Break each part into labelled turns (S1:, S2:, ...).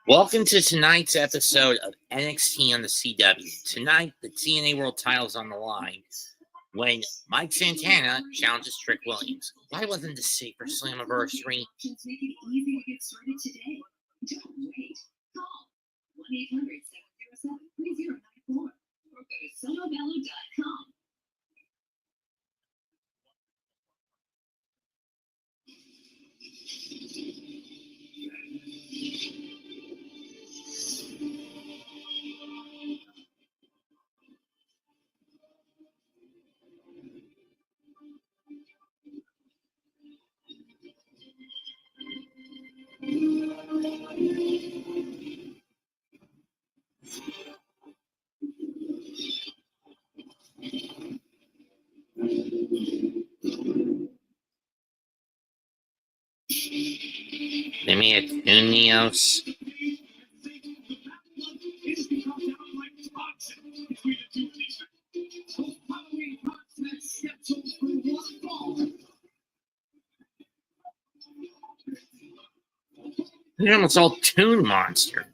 S1: Welcome to tonight's episode of NXT on the CW. Tonight, the TNA World title's on the line when Mike Santana challenges Trick Williams. Why wasn't this safer Slammiversary?
S2: Make it easy to get started today. Don't wait. Call 1-800-707-3094 or go to sonobello.com.
S1: Unios. They're almost all Toon Monsters.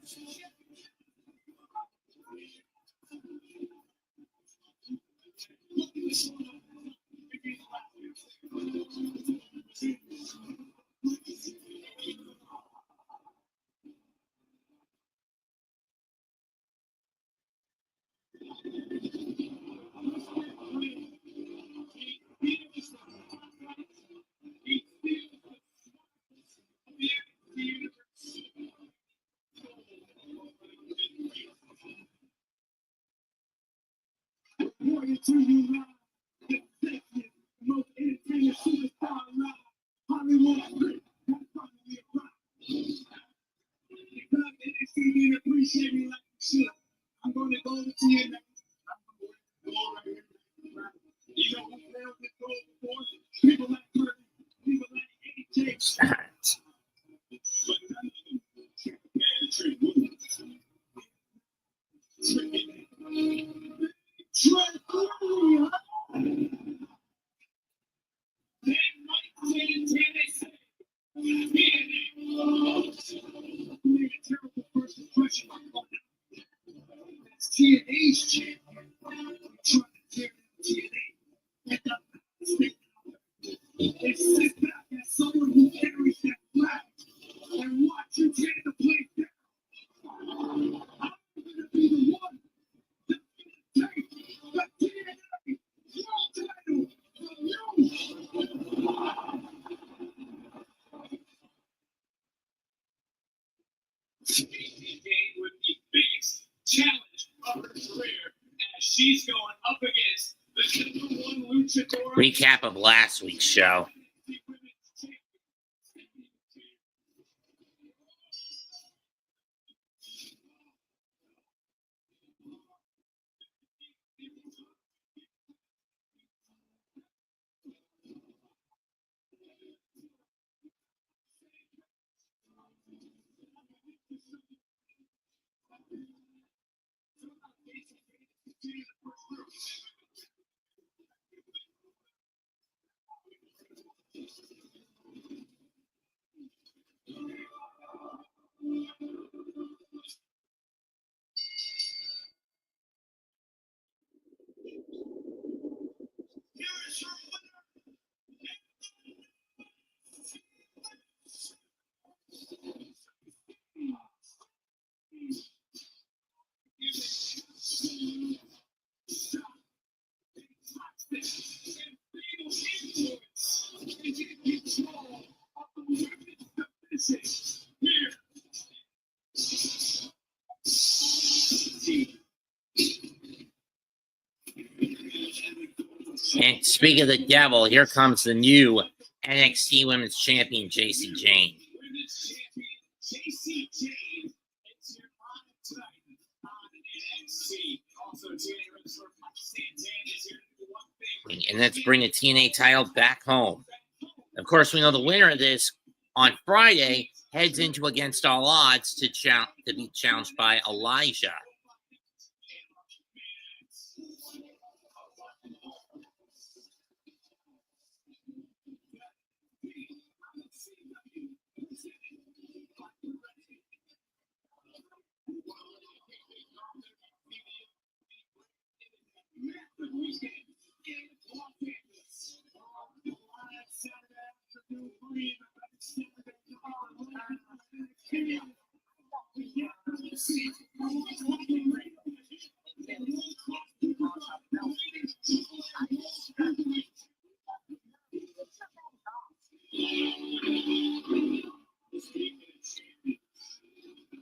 S2: TNA's champion. Trying to tear down TNA. They sit back as someone who carries that flag and watch you tear the place down. I'm going to be the one that's going to take the TNA World title from you. With the biggest challenge of her career as she's going up against the #1 luchador.
S1: Recap of last week's show. And speaking of the devil, here comes the new NXT Women's Champion, JC Jane. And let's bring the TNA title back home. Of course, we know the winner of this on Friday heads into Against All Odds to be challenged by Elijah.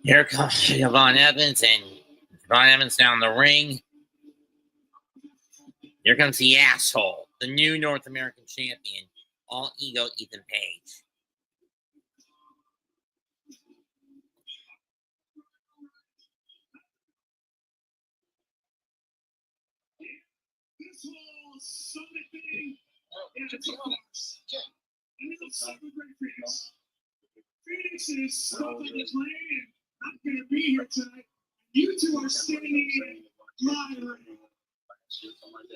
S1: Here comes Javon Evans, and Javon Evans down the ring. Here comes the asshole, the new North American champion, all ego Ethan Page.
S2: This whole summit thing, it's a farce. And it's super great Phoenix. Phoenix is stuck on the plane and not going to be here tonight. You two are standing in my ring.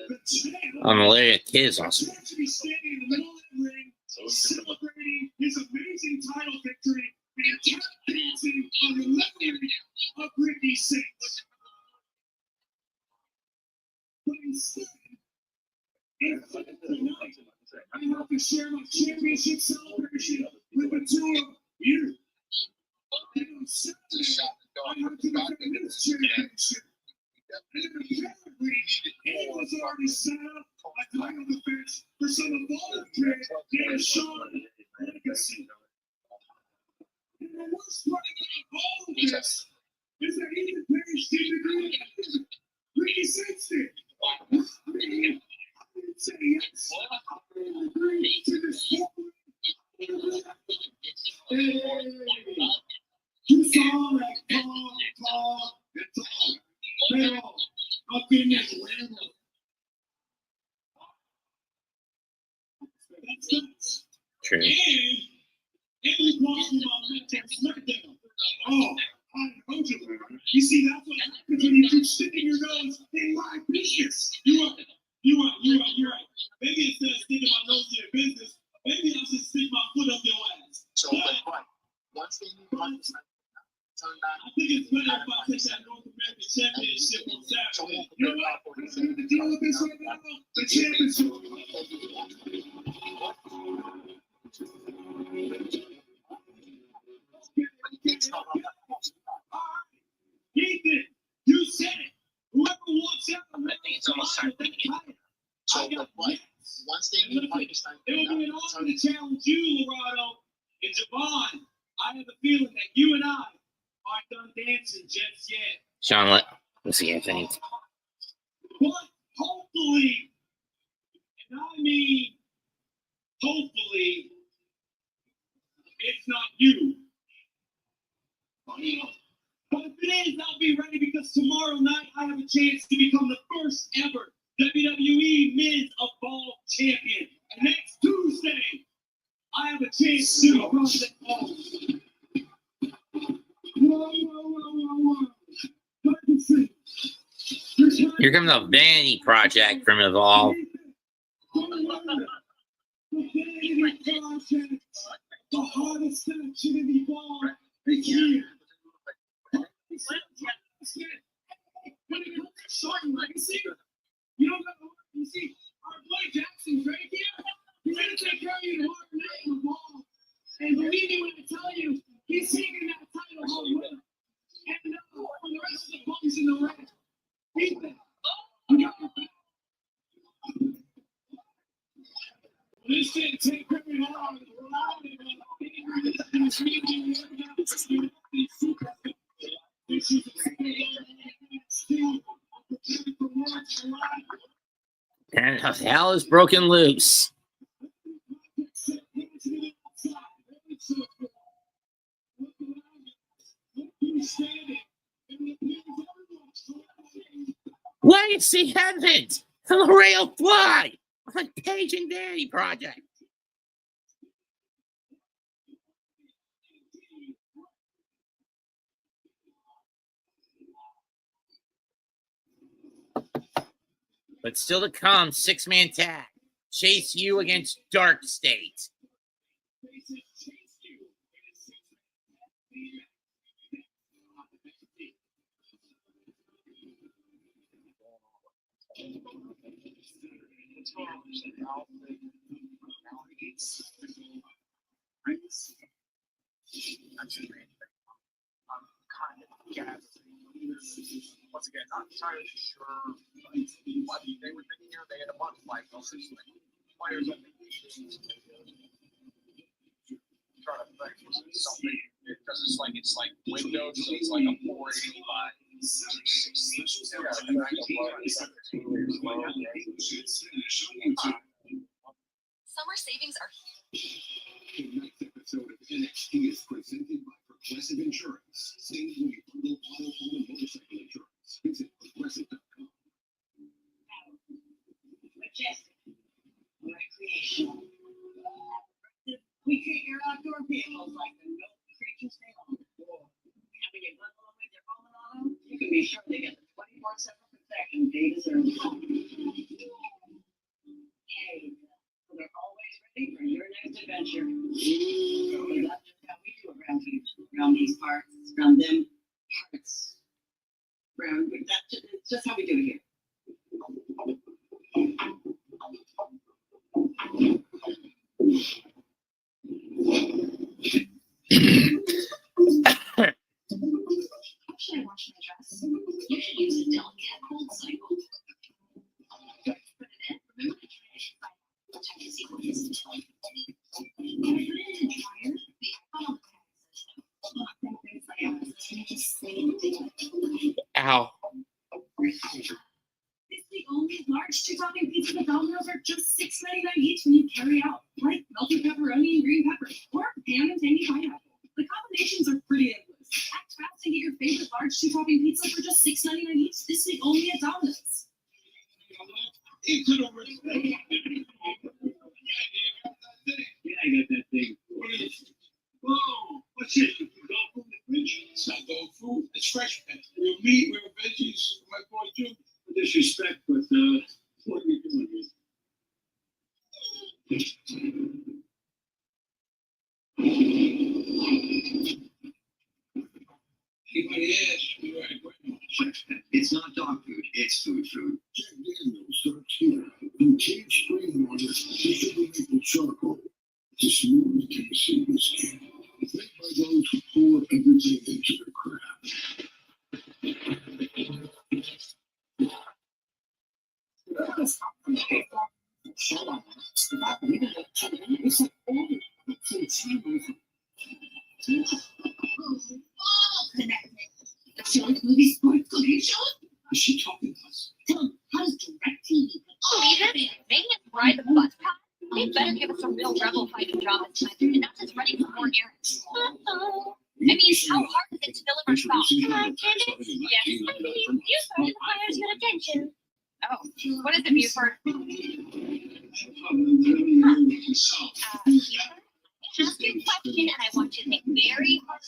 S2: The champ,
S1: Malaria Kid is
S2: the
S1: awesome.
S2: champ should be standing in the middle of the ring, celebrating his amazing title victory and tap dancing on the memory of Ricky Six. But instead, tonight, I have to share my championship celebration with the two of you. And on Saturday, I have to defend this championship. And apparently, he was already set up a title defense for some evolved kid named Sean Legacy. And the worst part about all of this is that Ethan Page didn't agree with it. Ricky Six did. I didn't say yes. I didn't agree to this forward. Hey, you saw that talk, and talk. Pero, up in this land. That's nuts.
S1: True.
S2: And we talking about mental SmackDown. Oh, I told you, man. You see, that's what happens when you keep sticking your nose in my business. You're right. Maybe instead of sticking my nose in your business, maybe I should stick my foot up your ass. But
S3: Once they move on,
S2: I think it's better if I take that North American Championship on Saturday. You know what? I'm going to deal with this right now. The championship. Ethan, you said it. Whoever walks out the ring,
S1: it's almost time to begin.
S3: so once they move on,
S2: it will be an honor to challenge you, Lorado, and Javon. I have a feeling that you and I aren't done dancing just yet.
S1: Sean, let's see, Anthony.
S2: But hopefully, and I mean hopefully, it's not you. But if it is, I'll be ready because tomorrow night I have a chance to become the first ever WWE Men's Evolved Champion. And next Tuesday, I have a chance to become the
S1: Here comes the Vanity Project from Evolve.
S2: The hardest section in Evolve is here. When it comes to showing legacy, you don't know. You see, our boy Jackson's right here. He's gonna take care of you tomorrow night in Evolve. And believe me when I tell you, he's taking that title home with him. And for the rest of the bunks in the ring, Ethan, you got your back. This shit take very long.
S1: And hell is broken loose. Legacy Heavens, the Rail Fly on Page and Vanity Project. But still to come, 6-man tag. Chase U against Dark State.
S3: Once again, not entirely sure what they were thinking here. They had a bunch of like players that trying to think something because it's like Windows, so it's like a 480 by 6.
S4: Summer savings are
S2: Tonight's episode of NXT is presented by Progressive Insurance. Save when you bundle auto, home, and motorcycle insurance. Visit progressive.com.
S5: Majestic, recreational. We treat your outdoor vehicles like the no creatures they own. And when you bundle them with your phone and auto, you can be sure they get the 24/7 protection they deserve. Hey, so they're always ready for your next adventure. Because that's just how we do around here. Around these parts, around them parts. It's just how we do it here.
S4: How should I wash my dress? You should use a delicate cold cycle. Put it in. Remember to try it by check to see what it is. When I put it in the dryer, the bottle
S1: Ow.
S5: It's the only large two-topping pizza at Domino's are just $6.99 each when you carry out like melted pepperoni and green pepper or ham and tangy pineapple. The combinations are pretty endless. Act fast and get your favorite large two-topping pizza for just $6.99 each this week only at Domino's.
S2: Yeah, I got that thing. What is it? Whoa, what's it? Dog food in the fridge? It's not dog food. It's fresh pet. Real meat, real veggies. My boy too. No disrespect, but what are we doing here? Anybody ask me right now? It's not dog food. It's food. Jack Daniels starts here. In cage spring water, officially maple charcoal. It's a smooth Tennessee whiskey. It's made by those who pour everything into their craft.
S5: That's the only movie sports cooking show?
S2: Is she talking to us?
S5: Tell them, how does DirecTV?
S4: Believe it? They can ride the bus path. They better give us a real rebel fighting job this time, and not just running for more errands. I mean, how hard is it to deliver stuff? Yes, Buford requires your attention. Oh, what is it, Buford? Ask your question, and I want you to think very hard.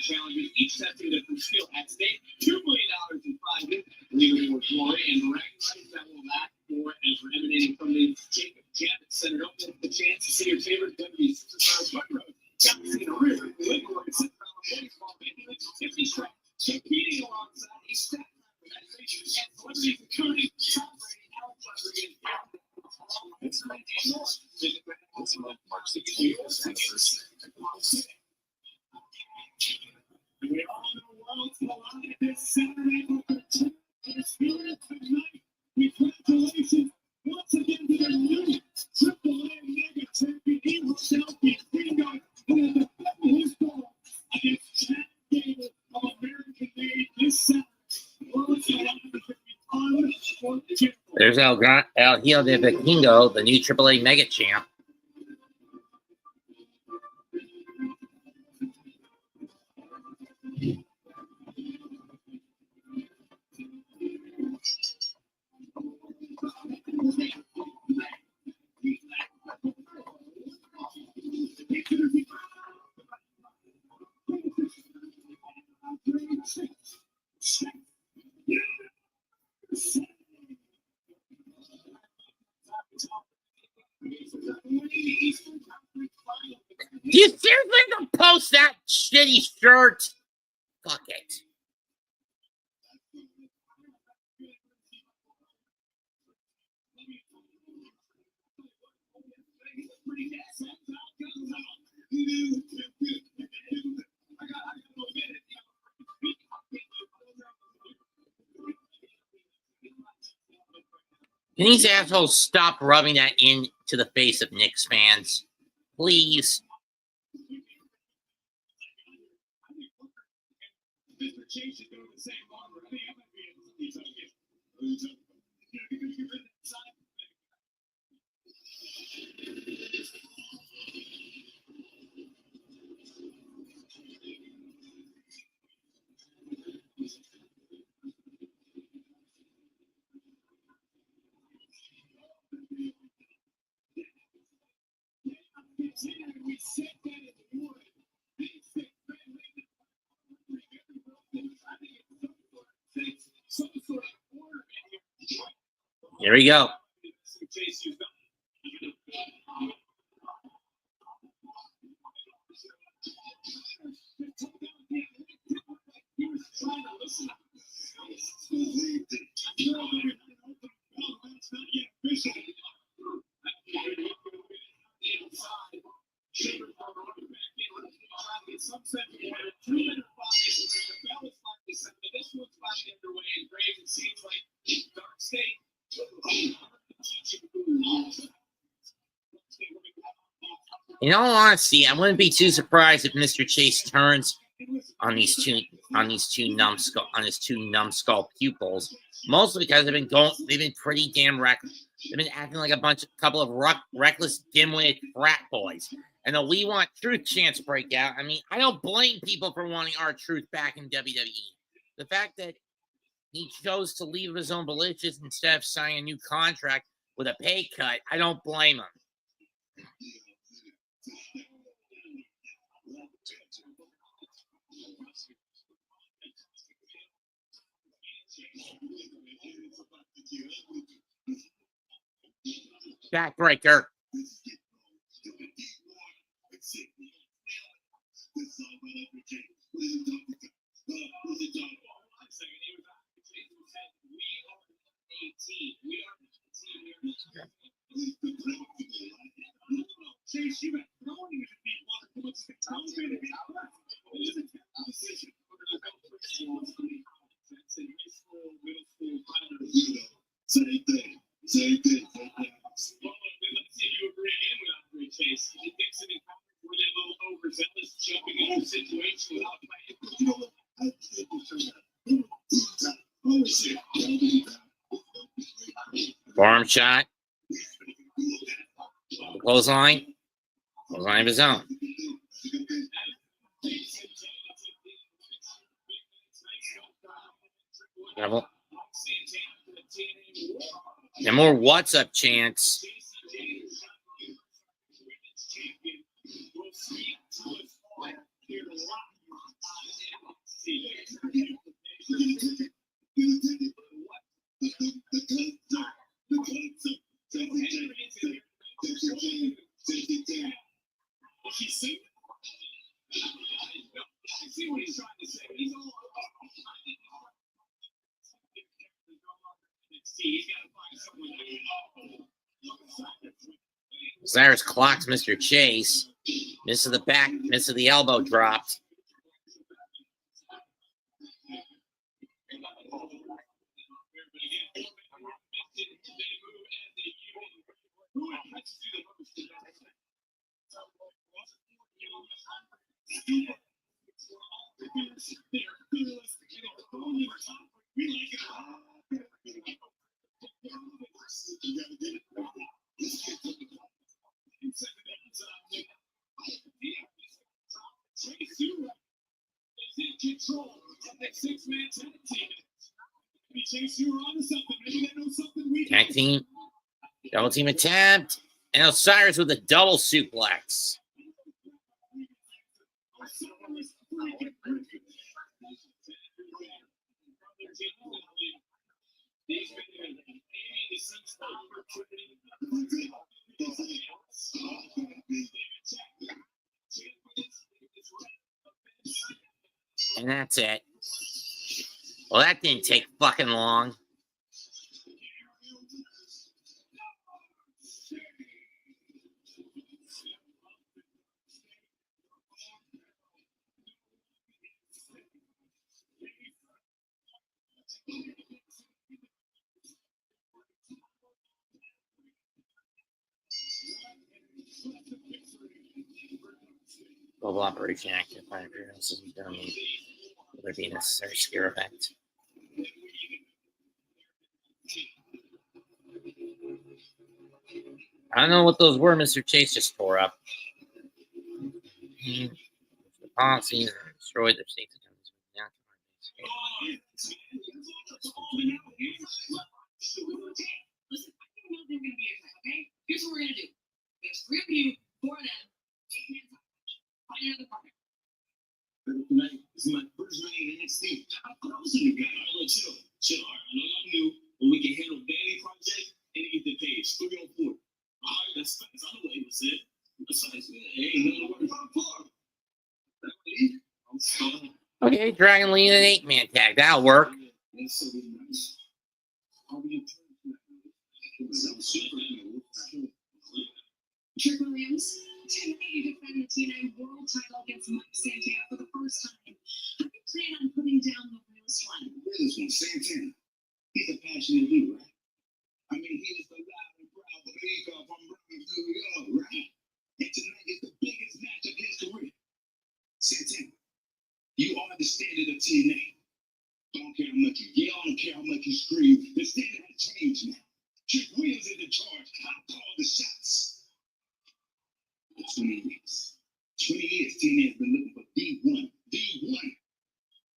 S2: Challenges, each testing different skill at stake. $2 million in prizes, leaving with glory and bragging rights that will last for as we're emanating from the Jacob Javits Center. Don't miss the chance to see your favorite WWE superstars on the road. Got to see the river, Liverpool, and sit down on baseball, maybe Tiffany Stratton, competing alongside a stack of celebrities, including Tom Brady, Alex Rodriguez, it's my annual. Visit this month marks the year's anniversary. We all know world's collide this Saturday for experience tonight. Congratulations once again to the new AAA Mega Tempe Hotel Bingo and the his ball against Chad Davis of American Made this Saturday. World's collide is
S1: There's El Hijo de Vikingo, the new AAA Mega Champ. Do you seriously gonna post that shitty shirt? Fuck it. Can these assholes stop rubbing that into the face of Knicks fans? Please. Here we go. In all honesty, I wouldn't be too surprised if Mr. Chase turns on his two numbskull pupils, mostly because they've been pretty damn reckless. They've been acting like couple of reckless, dim-witted frat boys. And the "we want truth" chants break out. I mean, I don't blame people for wanting R-Truth back in WWE. The fact that he chose to leave his own volition instead of signing a new contract with a pay cut, I don't blame him. Backbreaker. Farm shot. Clothesline. Clothesline of his own. Devil. And more "what's up" chants. Cyrus clocks Mr. Chase. Misses the back, misses the elbow dropped. Tag team. Double team attempt. And Osiris with a double suplex. And that's it. Well, that didn't take fucking long. Global Operation Active Fire appearances and donate. Will there be a necessary scare event? I don't know what those were Mr. Chase just tore up. The policies are destroyed. Their safety comes down.
S5: Listen, I think they're going to be okay? Here's what we're going to do. There's 3 of you, 4 of them, 8 hands up. Find another partner.
S2: Tonight, this is my first night in NXT. How close are you guys? All right, chill. I know y'all new, but we can handle Danny Project and get the page 304. All right, that's fine. I know what he said. That's fine. Hey, ain't nothing to worry about.
S1: Okay, Dragon Lee in an 8-man tag. That'll work.
S5: Trick Williams, Tempe defend the TNA World Title against Mike Santana for the first time. How do you plan on putting down the wheels one?
S2: This one, Santana. He's a passionate dude, right? I mean, he is the loud and proud believer from Brooklyn, New York, right? And tonight is the biggest match of his career. Santana, you are the standard of TNA. I don't care how much you yell, I don't care how much you scream. The standard has changed now. Trick Williams is in charge. I call the shots. 20 years. 20 years, TNA has been looking for D1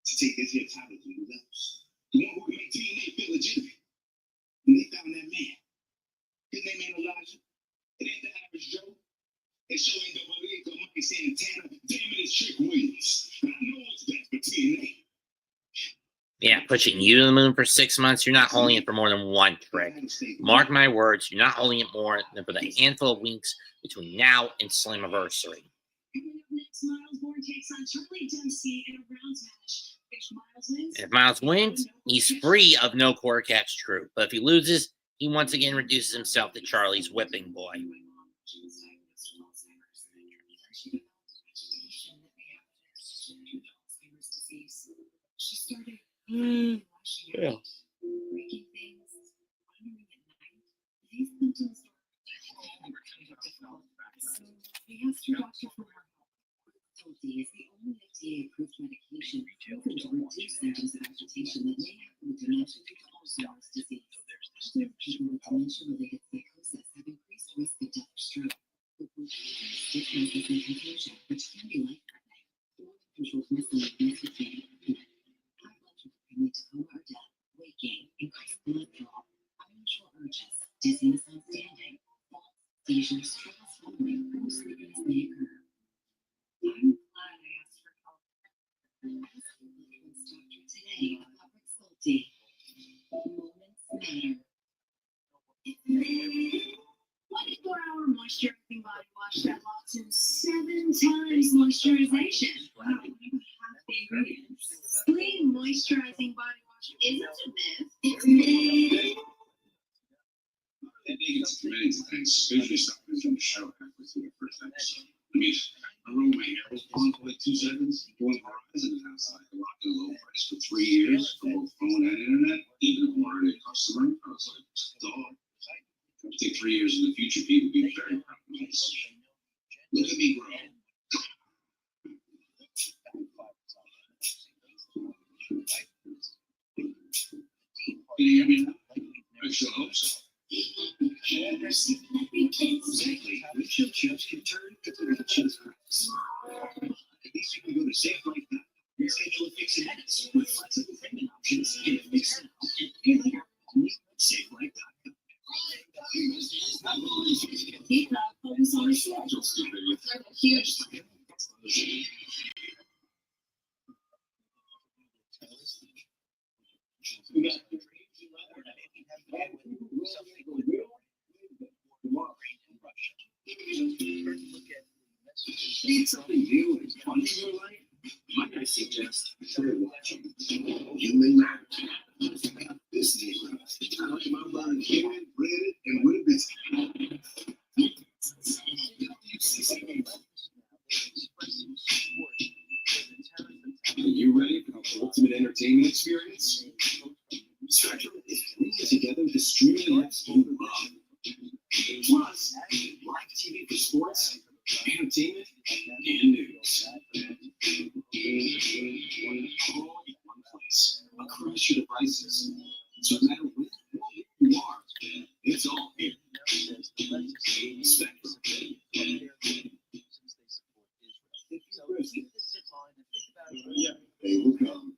S2: to take this here title to new levels. The one who can make TNA feel legitimate. And they found that man. His name ain't Elijah. It ain't the average Joe. It sure ain't the believer Mike Santana. Damn it, it's Trick Williams. And I know what's best for TNA.
S1: Yeah, pushing you to the moon for 6 months. You're not holding it for more than one trick. Mark my words, you're not holding it more than for the handful of weeks between now and Slammiversary.
S5: Coming up next, Myles Borne takes on Charlie Dempsey in a rounds match. If Myles wins,
S1: And if Myles wins, he's free of no core catch true. But if he loses, he once again reduces himself to Charlie's whipping boy.
S5: She started
S1: Yeah.
S5: breaking things, wandering at night. These symptoms so they asked her doctor for her help. Orthodontia is the only FDA-approved medication proven to reduce symptoms of agitation that may happen with dementia due to Alzheimer's disease. Elderly people with dementia-related psychosis have increased risk of death or stroke. With stiffness and confusion, which can be life-threatening. Controlled muscle fatigue. High blood sugar can lead to coma or death, weight gain, increased blood flow, unusual urges, dizziness on standing, falls, seizures, trouble swallowing, or sleepiness may occur. I'm glad I asked for help. Ask your loved one's doctor today on Public Safety. Moments matter. 24-hour moisturizing body wash that locks in 7 times moisturization. Wow, half the ingredients. Clean moisturizing body wash isn't a myth. It's made.
S2: They get committed to things. Usually stop from the show halfway through the first episode. I mean, I rolled my hair was on for like 2 seconds. Going Horizon is outside. I locked in a low price for 3 years for both phone and internet. Even if I wanted a customer, I was like, dog. I think 3 years in the future, people would be very proud of this. Look at me grow. Can you hear me now? I sure hope so. Exactly. Windshield chips can turn into windshield cracks. At least you can go to SafeLife.com and schedule a fix in minutes with flexible payment options and a fix now and pay later. SafeLife.com.
S5: He focus on his schedule. Huge.
S2: Need something new and fun in your life? Might I suggest watching Human Marathon? This neighborhood is talking about buying human, breaded, and with business. Are you ready for the ultimate entertainment experience? Start your together the streaming apps you love. Plus, live TV for sports, entertainment, and news. All in one place, across your devices. So no matter where you are, it's all here. Spectrum. They will come.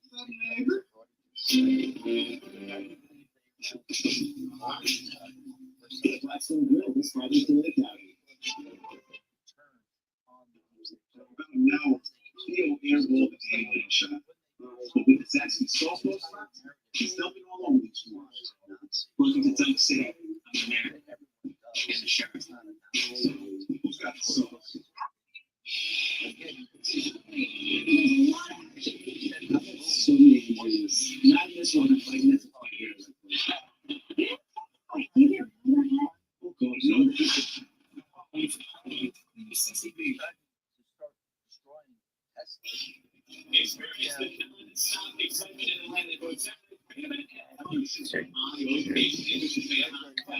S2: Blackstone Grill is Friday to the Academy. Now, Cleo airball the TNA shot. But with the Saxon softball spot, he's dumping all over these floors. Welcome to Dunk City. I'm the man. And the shot. Who's got the sauce? So many injuries. Not in this one, but in this one here.
S5: You get overhead.
S2: Oh, God, no.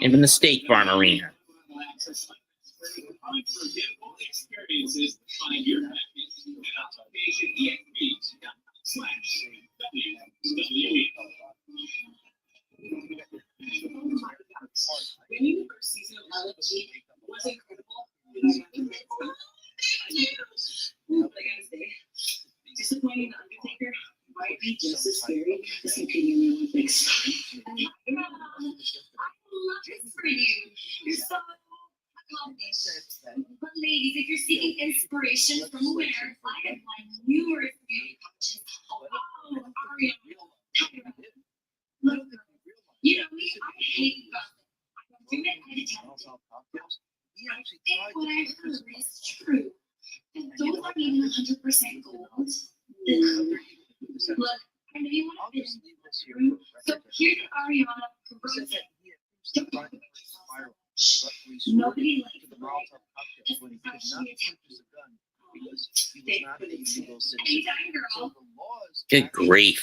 S1: Even the State Farm Arena.
S2: Experiences find your happiness at
S5: Winning the first season of LFG was incredible. I gotta say, disappointing the Undertaker might be just as scary as competing in the Olympics. I love this for you. You're so accomplished. But ladies, if you're seeking inspiration from a winner, I have won numerous beauty contest. Oh, Ariana. Look, you know me, I hate gossip. I don't do it, I detest it. I think what I've heard is true. And those aren't even 100% gold. Look, I know you want to fit in this room, so here's Ariana proves it. Don't talk about yourself. Nobody likes the right. Anytime, girl.
S1: Good grief.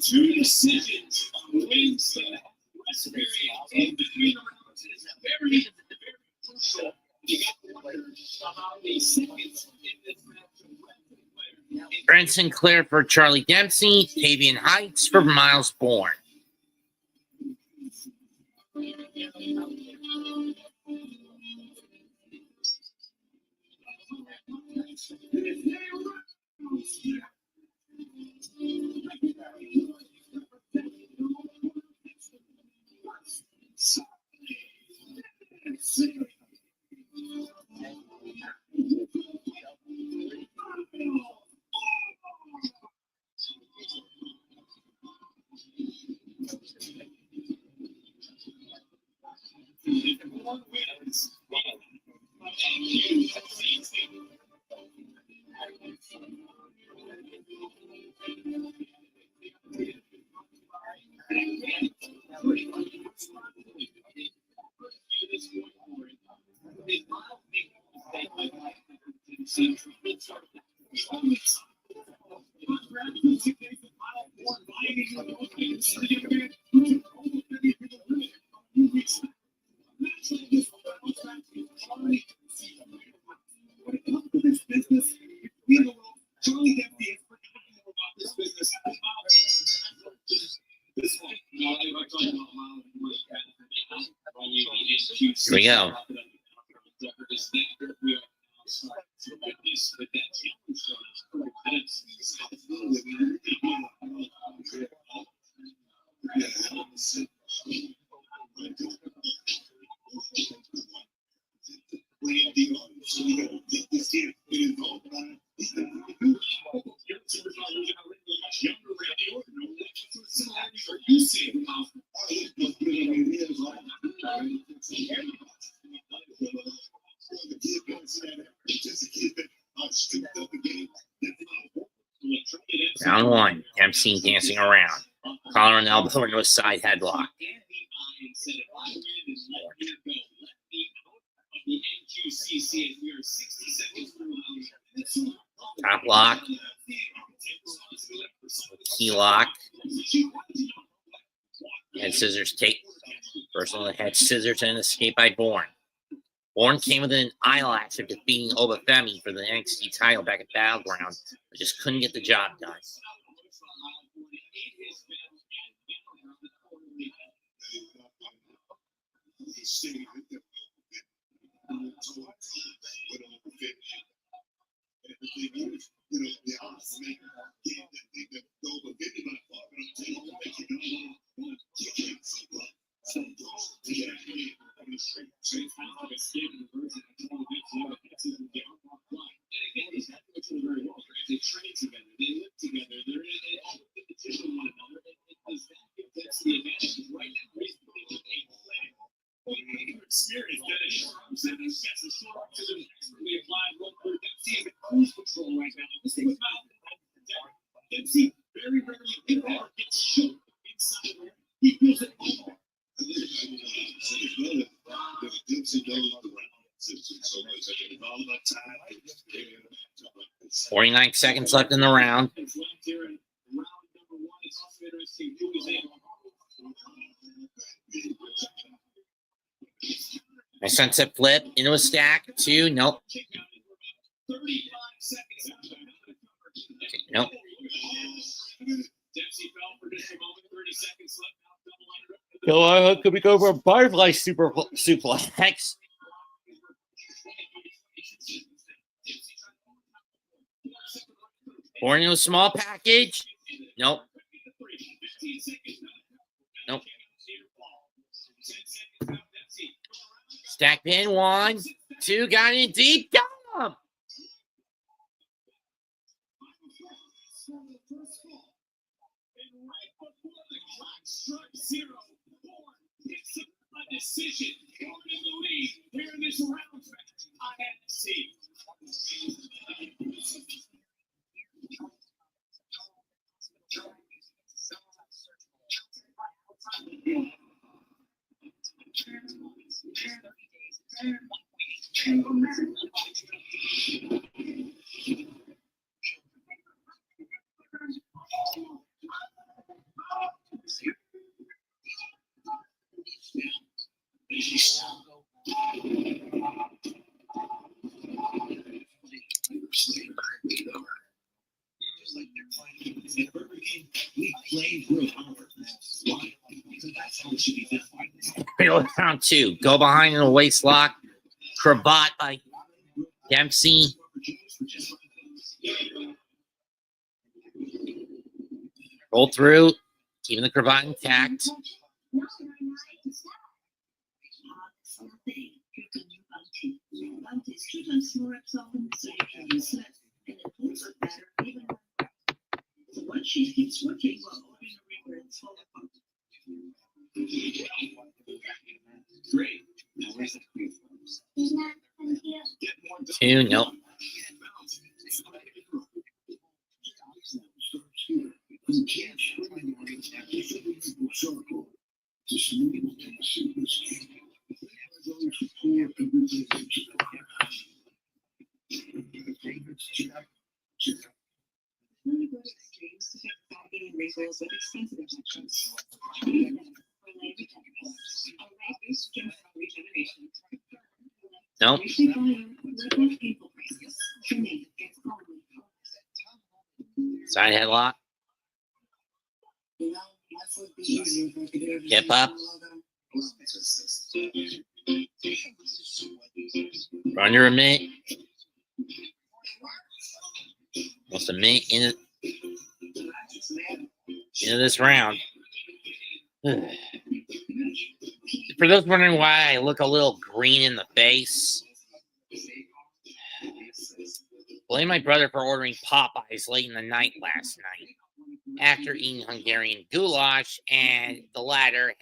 S2: Two decisions. Wednesday. In between the rounds is very crucial. You got about the seconds in this match.
S1: Brent Sinclair for Charlie Dempsey. Tavian Heights for Myles Borne.
S2: Charlie Dempsey is phenomenal about this business.
S1: Here we go. Round one, Dempsey dancing around. Collar and elbow into a side headlock. Top lock. Key lock. Head scissors take. First one, the head scissors and escape by Borne. Borne came within an eyelash of defeating Obafemi for the NXT title back at Battleground, but just couldn't get the job done. .49 seconds left in the round. My sunset flip into a stack. Two. Nope. Okay, nope. Could we go for a butterfly suplex? Borne into a small package. Nope. Nope. Stack pin. 1, 2. Got it deep. Got him.
S2: Decision. Borne in the lead here in this round match on NXT.
S1: Round 2. Go behind in a waist lock. Cravat by Dempsey. Roll through. Keeping the cravat intact. Two. Nope. Nope. Side headlock. Hip up. Run your mitt. Almost a minute into this round. For those wondering why I look a little green in the face, blame my brother for ordering Popeyes late in the night last night after eating Hungarian goulash, and the latter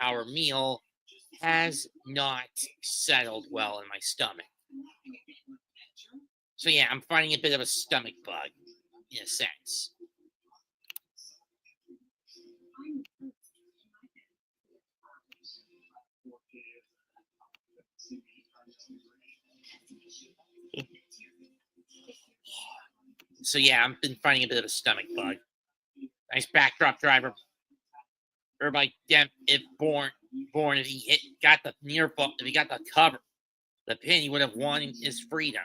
S1: hour meal has not settled well in my stomach. So yeah, I'm fighting a bit of a stomach bug, in a sense. So yeah, I've been fighting a bit of a stomach bug. Nice backdrop driver. Everybody, if Borne, if he got the near fall, if he got the cover, the pin, he would have won his freedom.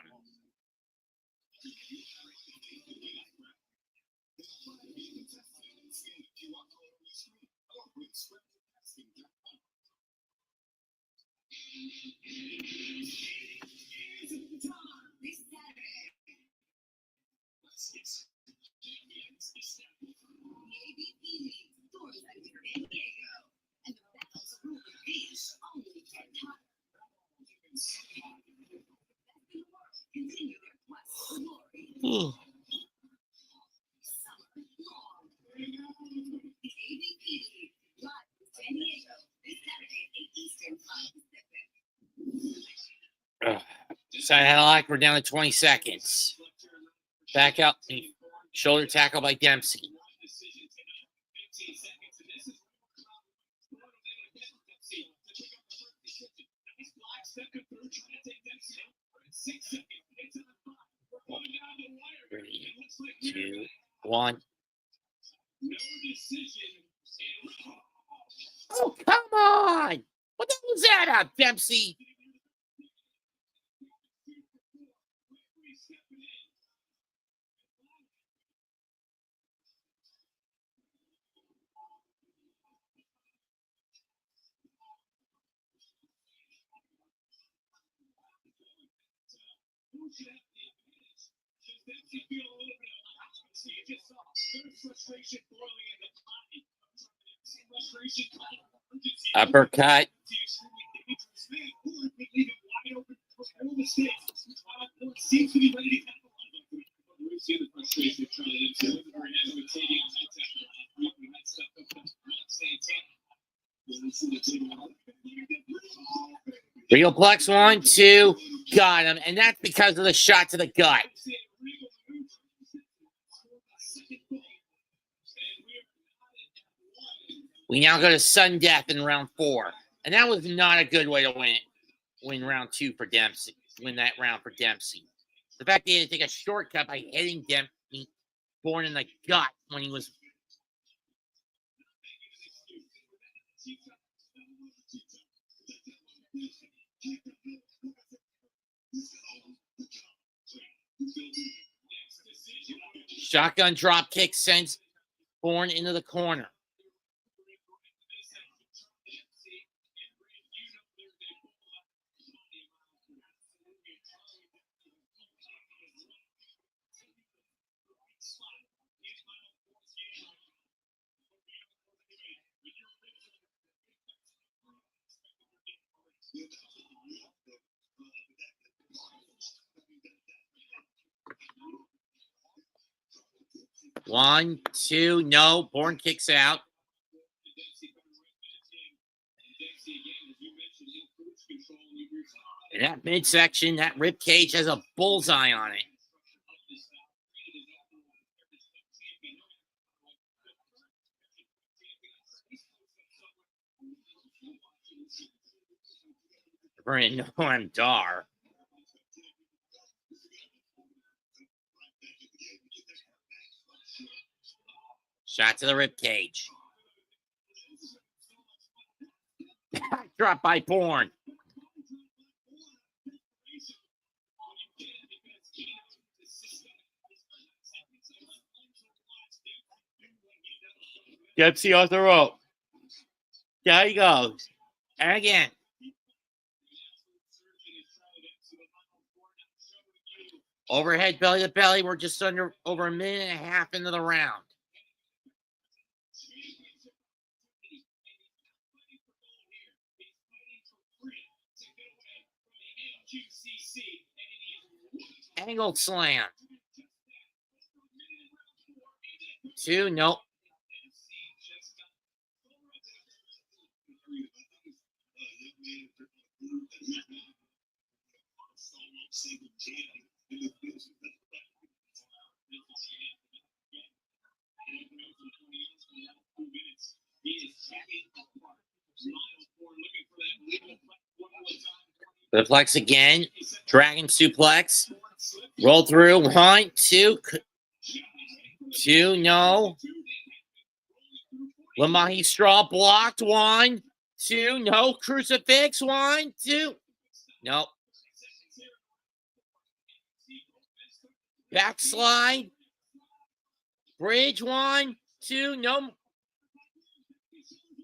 S1: Side headlock, we're down to 20 seconds. Back up, shoulder tackle by Dempsey. Three, 2, 1. Oh, come on! What the hell was that, Dempsey? Uppercut. Realplex 1, 2, got him, and that's because of the shot to the gut. We now go to sudden death in round 4, and that was not a good way to win round 2 for Dempsey. Win that round for Dempsey. The fact that he had to take a shortcut by hitting Dempsey Borne in the gut when he was. Shotgun drop kick sends Borne into the corner. One, two, no. Borne kicks out. And that midsection, that rib cage has a bullseye on it. Bring Noam Dar. Shot to the rib cage. Drop by Borne. Dempsey off the rope. There he goes. And again. Overhead belly to belly. We're just over a minute and a half into the round. Angle slam. 2, nope. The flex again. Dragon suplex. Roll through. 1, 2. 2, no. Lamahi straw blocked. 1, 2, no. Crucifix. 1, 2. No. Backslide. Bridge. 1, 2, no.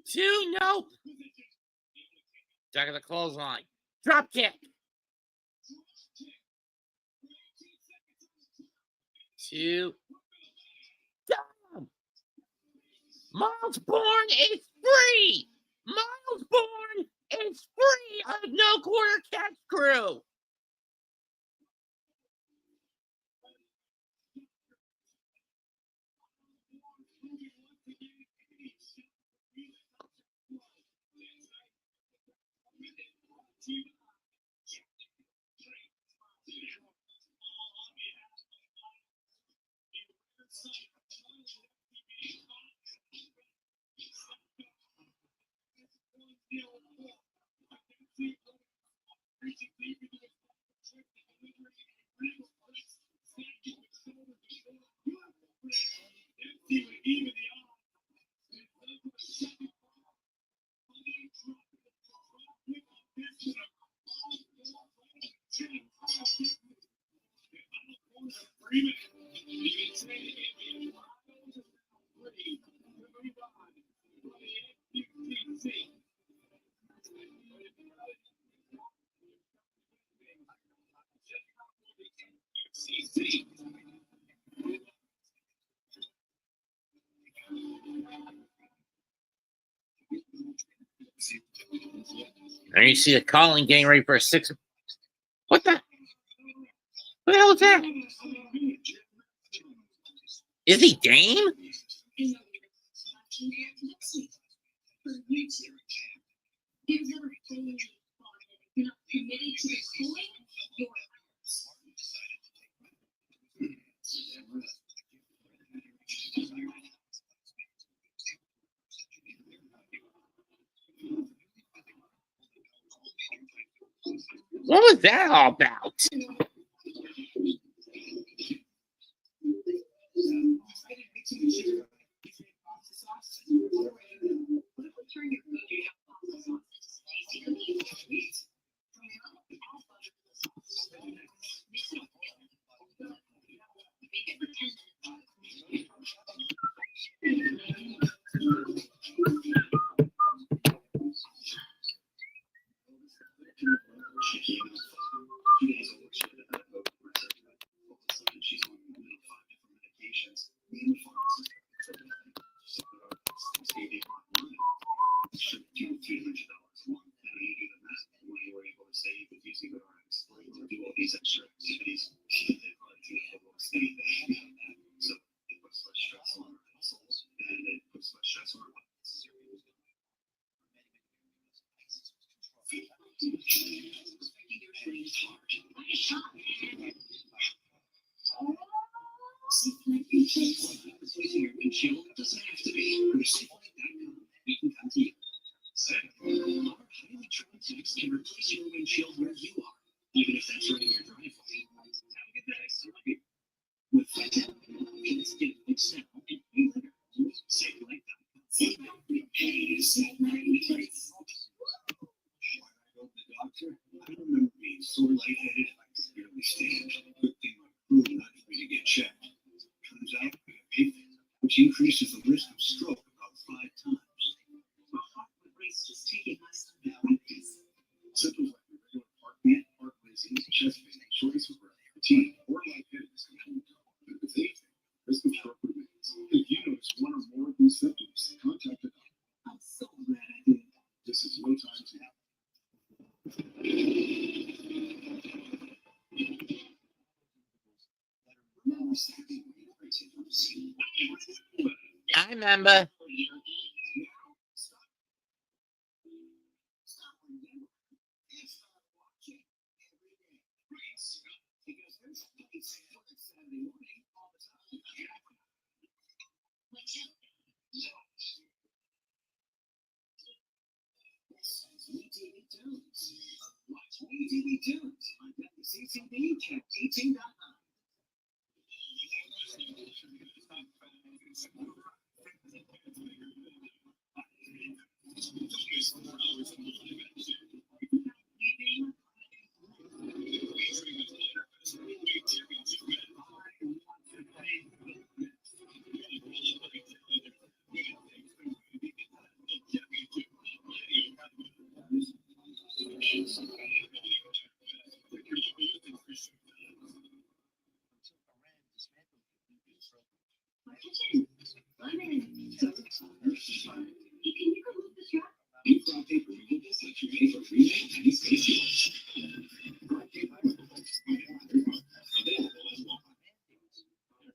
S1: 2, no. Back of the clothesline. Drop kick. 2. Down. Myles Borne is free. Myles Borne is free of no quarter catch crew. And you see the Colin getting ready for a 6. What the? What the hell is that? Is he Dame? What was that all about?
S2: Which increases the risk of stroke about 5 times. Symptoms like irregular heartbeat, heart racing, chest pain, shortness of breath, fatigue, or lightheadedness
S1: I remember.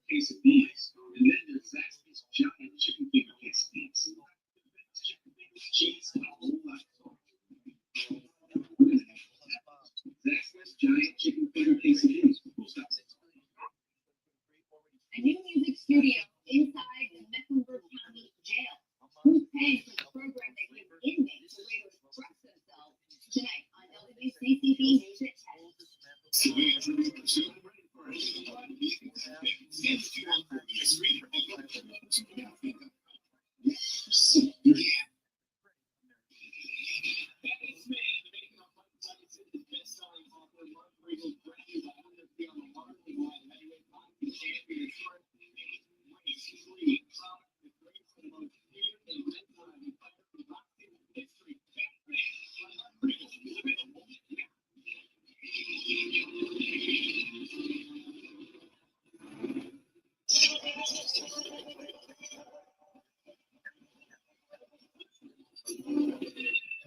S2: Case of beans, and then there's Zaxby's giant chicken finger quesadillas. Cheese and a whole lot of salt. Zaxby's giant chicken finger quesadillas.
S4: A new music studio inside the Mecklenburg County Jail. Who's paying for the program that gives inmates a way to express themselves? Tonight on WCCB News at 10.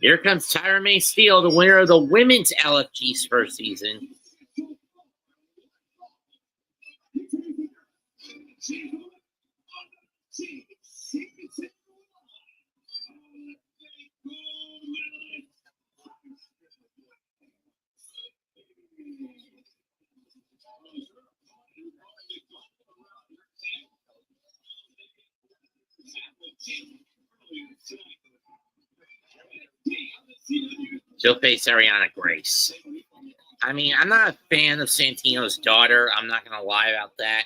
S1: Here comes Tyra May Steele, the winner of the women's LFG's first season. She'll face Ariana Grace. I mean, I'm not a fan of Santino's daughter. I'm not going to lie about that.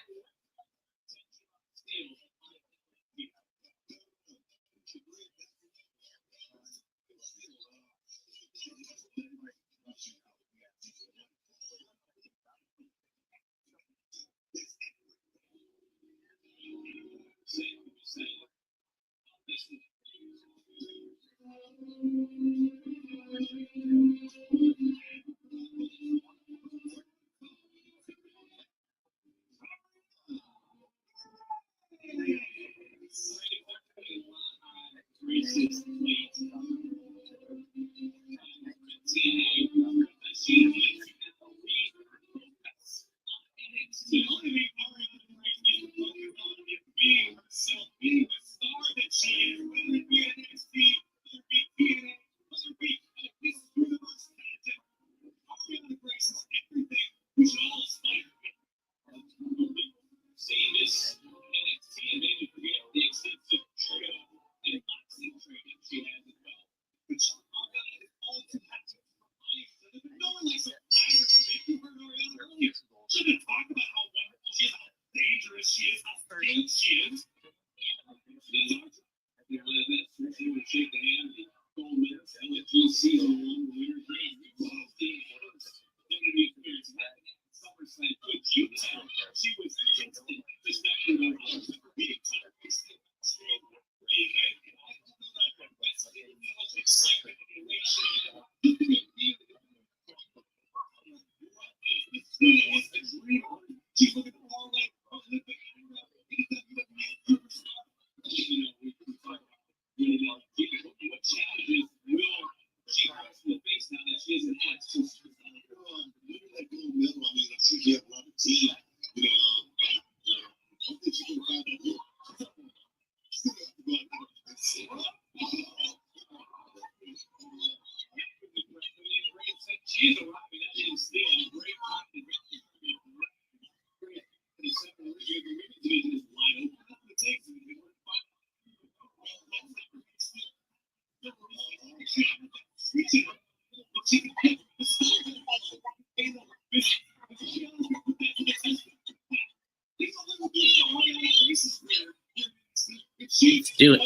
S1: Let's do it.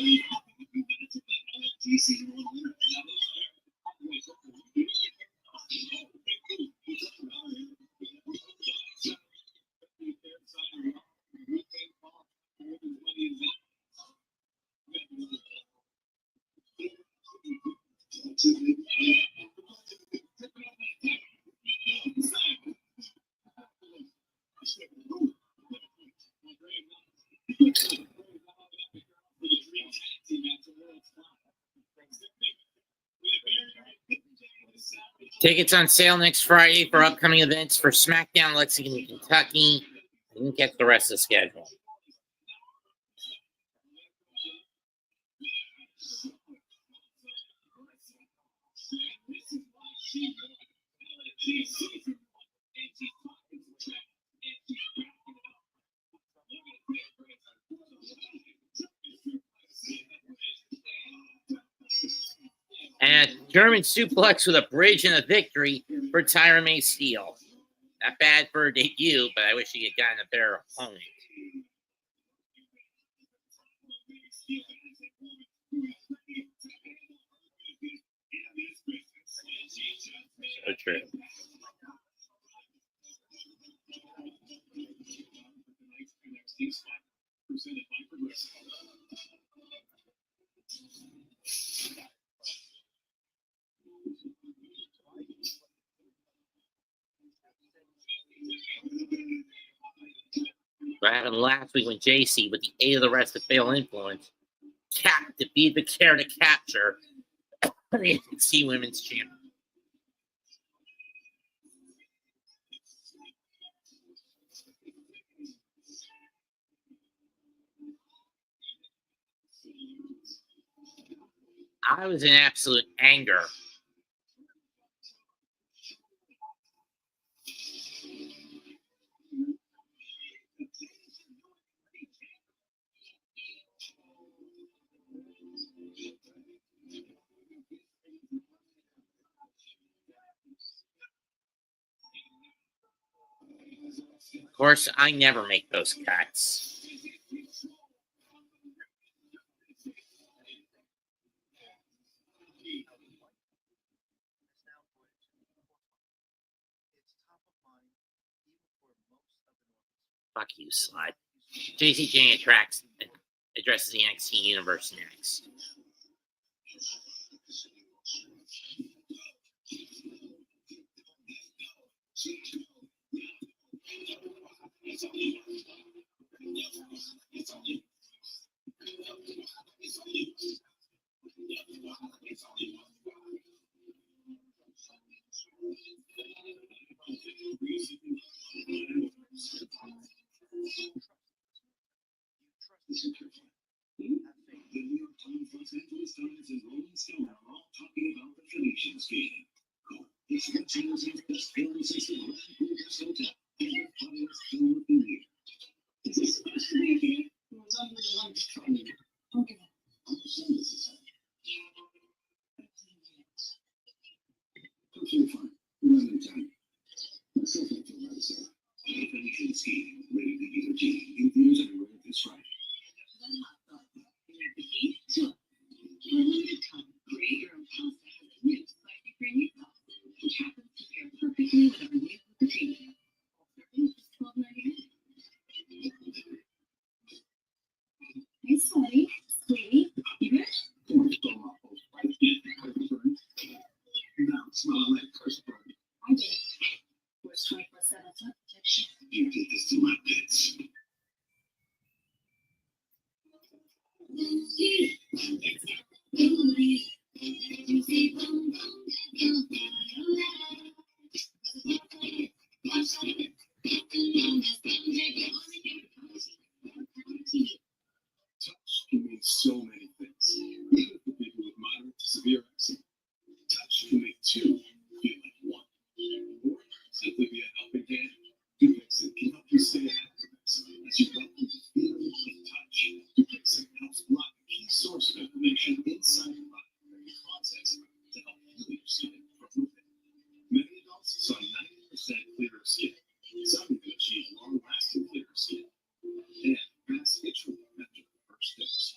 S1: Tickets on sale next Friday for upcoming events for SmackDown Lexington, Kentucky. I didn't get the rest of the schedule. And a German suplex with a bridge and a victory for Tyra May Steele. Not bad for her debut, but I wish she had gotten a better opponent. So true. What happened last week when JC, with the aid of the rest of Fatal Influence, defeated the Care to capture the NXT Women's Champion. I was in absolute anger. Of course, I never make those cuts. Fuck you, Slide. JCJ addresses the NXT universe next.
S2: The New York Times, Los Angeles Times, and Rolling Stone are all talking about the Phoenician scheme. It's the Los Angeles film system Grand Budapest Hotel and the funniest film of the year. This is supposed to be here. It was under the lunch training. Okay. Understand this is totally fine. We're running time. Myself and Phil Madison. The Phoenician scheme, rated PG-13, in theaters everywhere this Friday. Sure. For a limited time, create your own pasta has a new spicy creamy sauce, which happens to pair perfectly with our new poutine. Serving is $12.99. Hey, Sweaty. Sweetie, you good? Now smelling like curse burn. I did. Where's 24/7 sun protection? You did this to my pets. Touch can mean so many things, even for people with moderate to severe eczema. Touch can make two feel like one, or simply be a helping hand. Dupixent can help you stay ahead of eczema as you welcome the feeling of touch. Dupixent helps block a key source of inflammation inside your body that can cause eczema to help heal your skin from within. Many adults saw 90% clearer skin. Some even achieve long-lasting clearer skin. And fast itch relief after the first dose.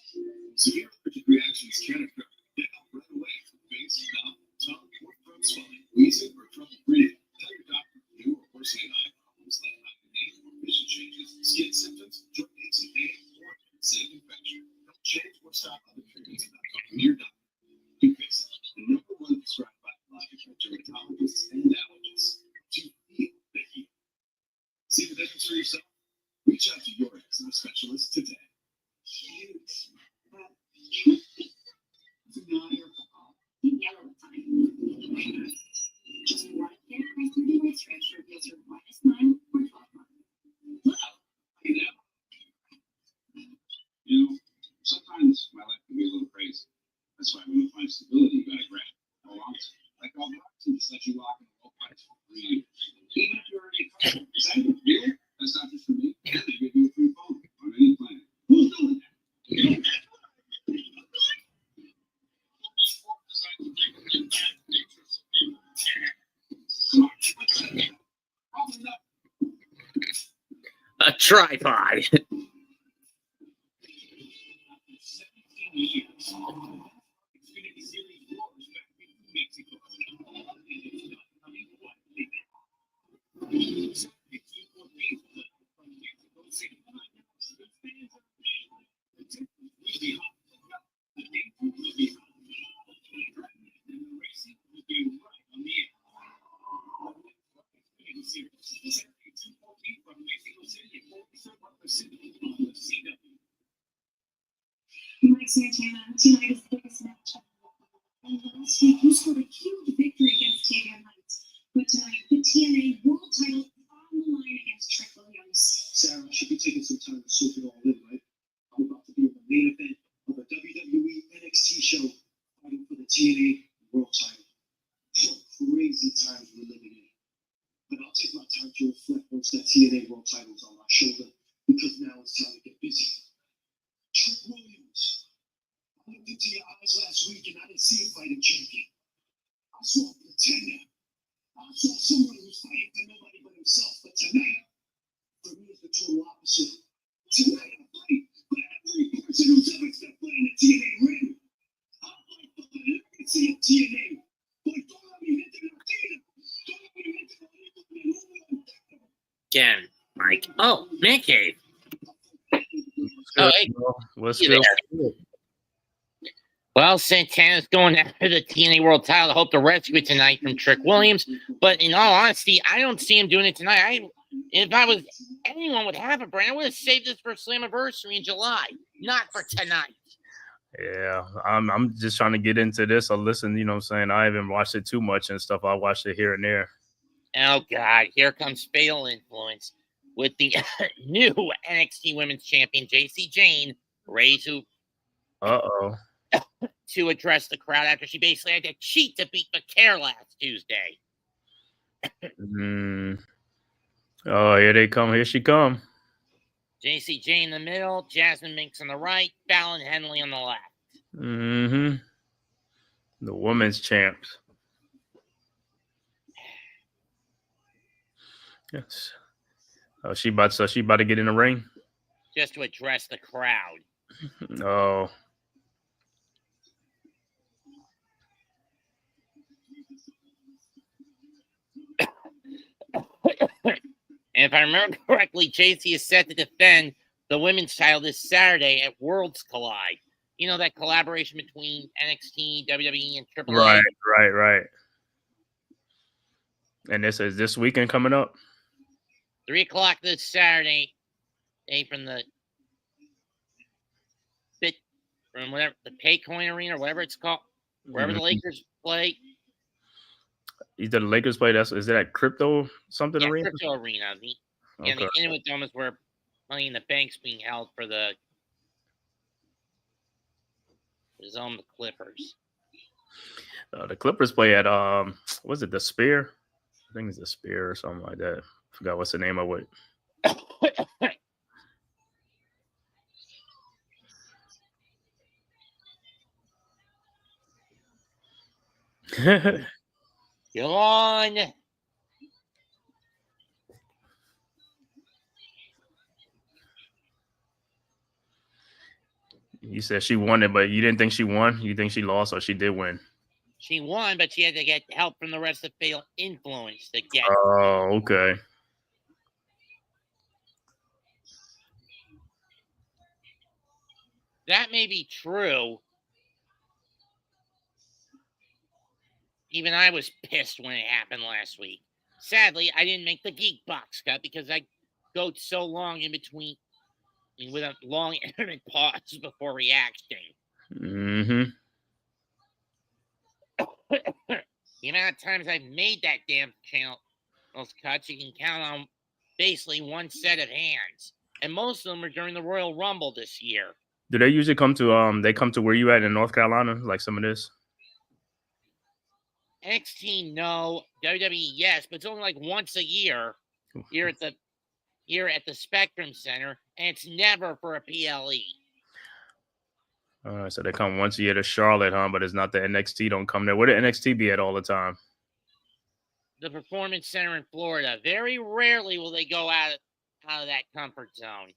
S2: picture yourself? Reach out to your eczema specialist today.
S5: Cute. It's not your fault. You yell all the time. Just one hair across your day stretch reveals your whitest 9 or 12 months.
S2: Wow. You know? You know, sometimes my life can be a little crazy. That's why when you find stability, you gotta grab it. Hold on to it. Like all boxes let you lock in a low price for 3 years. Even if you're already covered. Is that real? That's not just for me. They give you a free phone on any plan. Who's doing that? You know? Come on. Probably not.
S1: A tripod.
S2: 17 years. Xfinity Series wars back in Mexico.
S5: Mike Santana, tonight is the biggest match. And last week, you scored a huge victory against TNA Knights. But tonight, the TNA World title is on the line against Trick Williams.
S2: Sarah should be taking some time to soak it all in, right? I'm about to be in the main event of a WWE NXT show fighting for the TNA World title. Crazy times we're living in. But I'll take my time to reflect once that TNA World title is on my shoulder, because now it's time to get busy. Trick Williams, I looked into your eyes last week and I didn't see a fighting champion. I saw a pretender. I saw someone who's fighting for nobody but himself. But tonight, for me, it's the total opposite. Tonight, I fight for every person who's ever stepped foot in the TNA ring. I fight for the legacy of TNA. But don't let me hit the Latino. Don't let me hit the Latino.
S1: Again, Mike. Oh, man cave. Oh, hey.
S6: What's
S1: You
S6: good?
S1: there. Well, Santana's going after the TNA World title. I hope to rescue it tonight from Trick Williams. But in all honesty, I don't see him doing it tonight. If I was anyone would have a brand, I would have saved this for Slammiversary in July, not for tonight.
S6: Yeah, I'm just trying to get into this. I listen, you know what I'm saying? I haven't watched it too much and stuff. I watched it here and there.
S1: Oh, God. Here comes Fatal Influence with the new NXT Women's Champion, JC Jane, ready to address the crowd after she basically had to cheat to beat McCare last Tuesday.
S6: Oh, here they come. Here she come.
S1: JC Jane in the middle, Jasmine Minks on the right, Fallon Henley on the left.
S6: The women's champs. Yes. Oh, she about to get in the ring?
S1: Just to address the crowd.
S6: Oh.
S1: And if I remember correctly, JC is set to defend the women's title this Saturday at Worlds Collide. You know, that collaboration between NXT, WWE, and AAA.
S6: Right. And this is this weekend coming up?
S1: 3 o'clock this Saturday. From the whatever the Paycoin Arena or whatever it's called, wherever the Lakers play.
S6: Either the Lakers play. Is that Crypto something arena?
S1: Crypto Arena. The Inuit Dome is where Money in the Bank's being held for the Zone the Clippers.
S6: The Clippers play at was it the Spear? I think it's the Spear or something like that. I forgot what's the name of it.
S1: Go on.
S6: You said she won it, but you didn't think she won? You think she lost or she did win?
S1: She won, but she had to get help from the rest of Fatal Influence to get.
S6: Oh, okay.
S1: That may be true. Even I was pissed when it happened last week. Sadly, I didn't make the Geek Box cut because I go so long in between, with a long intermittent pause before reacting.
S6: Mm-hmm.
S1: The amount of times I've made that damn channel, those cuts, you can count on basically one set of hands. And most of them are during the Royal Rumble this year.
S6: Do they usually come to they come to where you at in North Carolina, like some of this?
S1: NXT, no. WWE, yes, but it's only like once a year here at the Spectrum Center, and it's never for a PLE.
S6: So they come once a year to Charlotte, huh? But it's not the NXT don't come there. Where the NXT be at all the time?
S1: The Performance Center in Florida. Very rarely will they go out of that comfort zone.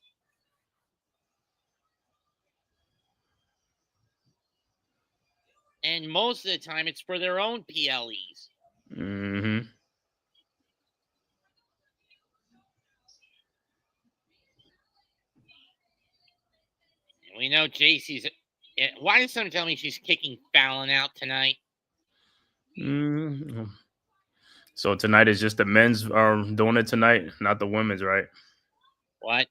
S1: And most of the time, it's for their own PLEs.
S6: Mm-hmm.
S1: We know JC's. Why did someone tell me she's kicking Fallon out tonight?
S6: Mm-hmm. So tonight is just the men's are doing it tonight, not the women's, right?
S1: What?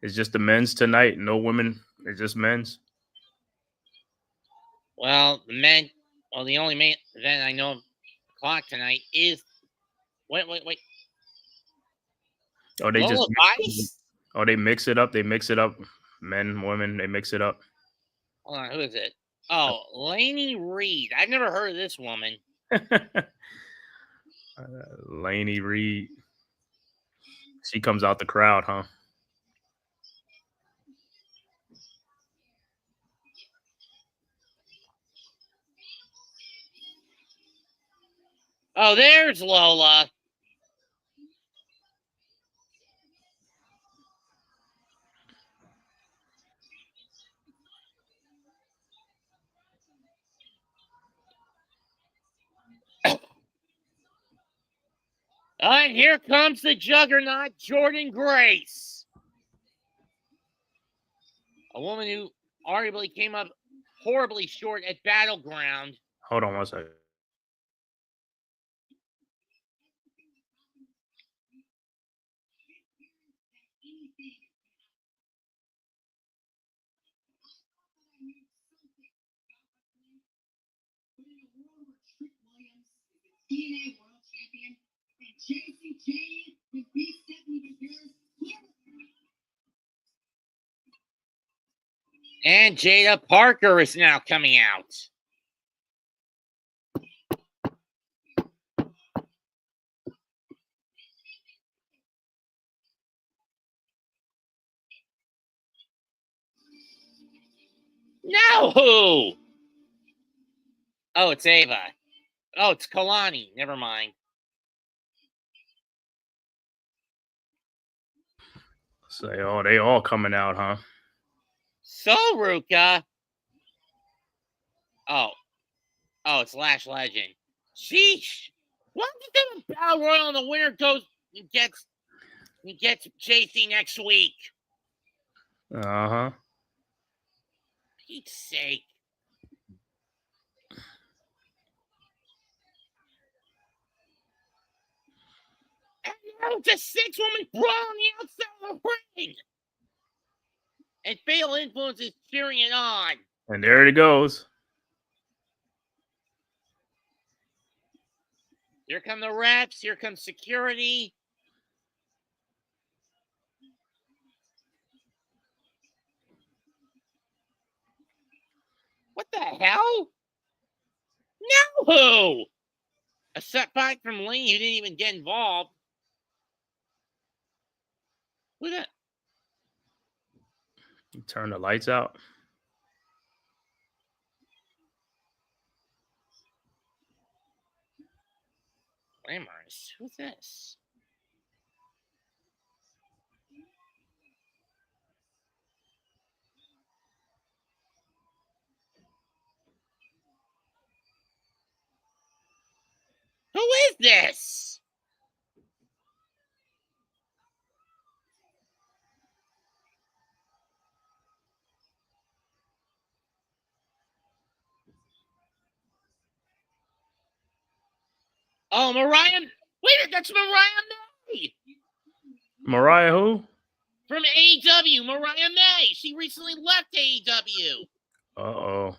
S6: It's just the men's tonight, no women. It's just men's.
S1: Well, the only main event I know of clock tonight is. Wait.
S6: Oh, they
S1: Lola
S6: just
S1: Vice?
S6: Oh, they mix it up. They mix it up. Men, women, they mix it up.
S1: Hold on, who is it? Oh, Lainey Reed. I've never heard of this woman.
S6: Lainey Reed. She comes out the crowd, huh?
S1: Oh, there's Lola. And here comes the juggernaut, Jordan Grace. A woman who arguably came up horribly short at Battleground.
S6: Hold on one second.
S2: TNA World Champion, and JCJ would be stepping into
S1: And Jada Parker is now coming out. Now who? Oh, it's Ava. Oh, it's Kalani. Never mind.
S6: Say, oh, they all coming out, huh?
S1: So, Ruka. Oh, it's Lash Legend. Sheesh. What if the Battle Royal and the winner goes and gets JC next week?
S6: Uh-huh.
S1: Pete's sake. And now it's a 6-woman brawl on the outside of the ring. And Fatal Influence is cheering it on.
S6: And there it goes.
S1: Here come the refs. Here comes security. What the hell? Now who? A setback from Lane who didn't even get involved. Look at that.
S6: Turn the lights out.
S1: Glamorous. Who's this? Who is this? Oh, Mariah. Wait, that's Mariah May.
S6: Mariah who?
S1: From AEW, Mariah May. She recently left AEW.
S6: Uh-oh.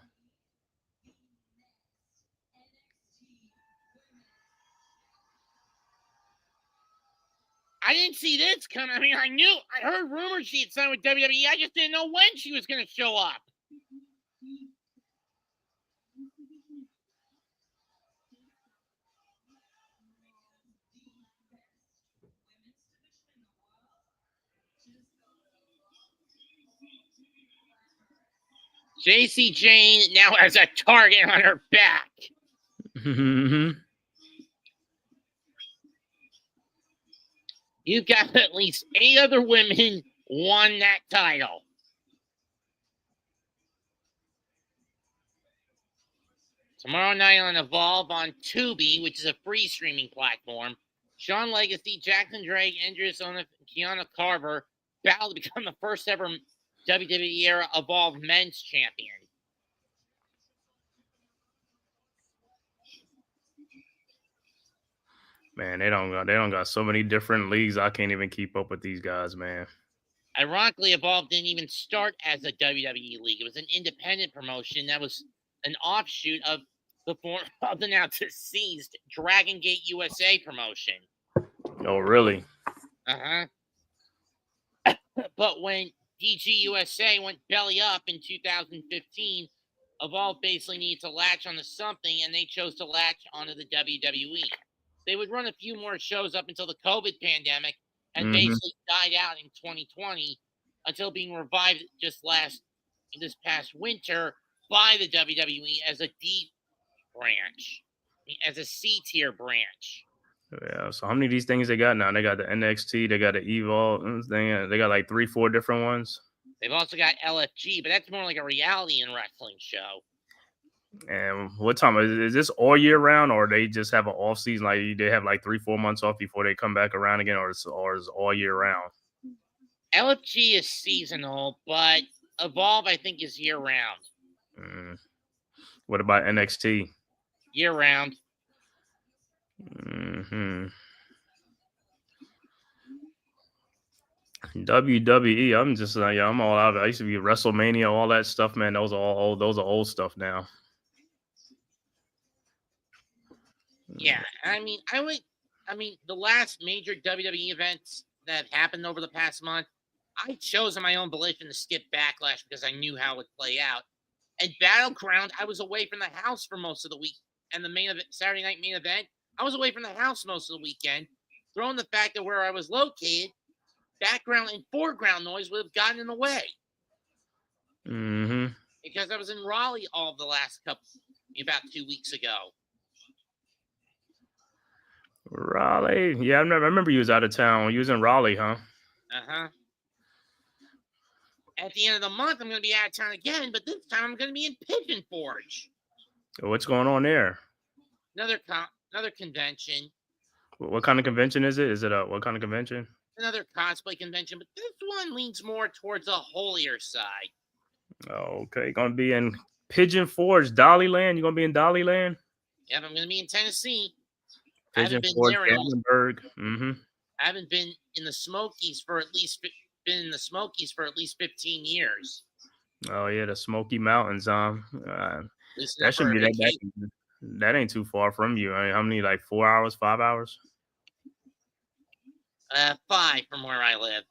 S1: I didn't see this coming. I mean, I heard rumors she had signed with WWE. I just didn't know when she was going to show up. JC Jane now has a target on her back. You've got at least 8 other women won that title. Tomorrow night on Evolve on Tubi, which is a free streaming platform, Shawn Legacy, Jackson Drake, Andrew Sona, and Kiana Carver battle to become the first ever WWE era Evolve Men's Champion.
S6: Man, they don't got so many different leagues. I can't even keep up with these guys, man.
S1: Ironically, Evolve didn't even start as a WWE league. It was an independent promotion that was an offshoot of the now deceased Dragon Gate USA promotion.
S6: Oh, really?
S1: Uh-huh. But when DG USA went belly up in 2015, Evolve basically needed to latch onto something, and they chose to latch onto the WWE. They would run a few more shows up until the COVID pandemic and basically died out in 2020 until being revived this past winter by the WWE as a D branch, as a C-tier branch.
S6: Yeah, so how many of these things they got now? They got the NXT, they got the Evolve thing, they got like 3-4 different ones.
S1: They've also got LFG, but that's more like a reality and wrestling show.
S6: And what time is this all year round, or they just have an off season? Like they have like 3-4 months off before they come back around again, or is all year round?
S1: LFG is seasonal, but Evolve I think is year round.
S6: What about NXT?
S1: Year round.
S6: WWE, I'm just like, I'm all out of it. I used to be WrestleMania, all that stuff, man. Those are old stuff now.
S1: Yeah, I mean, the last major WWE events that happened over the past month, I chose on my own volition to skip Backlash because I knew how it would play out. And Battleground, I was away from the house for most of the week. And the main event, Saturday night main event, I was away from the house most of the weekend. Throwing the fact that where I was located, background and foreground noise would have gotten in the way. Because I was in Raleigh all of the last about 2 weeks ago.
S6: Raleigh, yeah, I remember you was out of town. You was in Raleigh, huh?
S1: Uh-huh. At the end of the month, I'm going to be out of town again, but this time I'm going to be in Pigeon Forge.
S6: What's going on there?
S1: Another convention.
S6: What kind of convention is it? What kind of convention?
S1: Another cosplay convention, but this one leans more towards a holier side.
S6: Oh, okay. Going to be in Pigeon Forge, Dollyland. You going to be in Dollyland?
S1: Yep, I'm going to be in Tennessee.
S6: Pigeon Forge, Gatlinburg.
S1: I haven't been in the Smokies for at least 15 years.
S6: Oh yeah, the Smoky Mountains. That should be that ain't too far from you. I mean, how many, like 4 hours, 5 hours?
S1: 5 from where I live.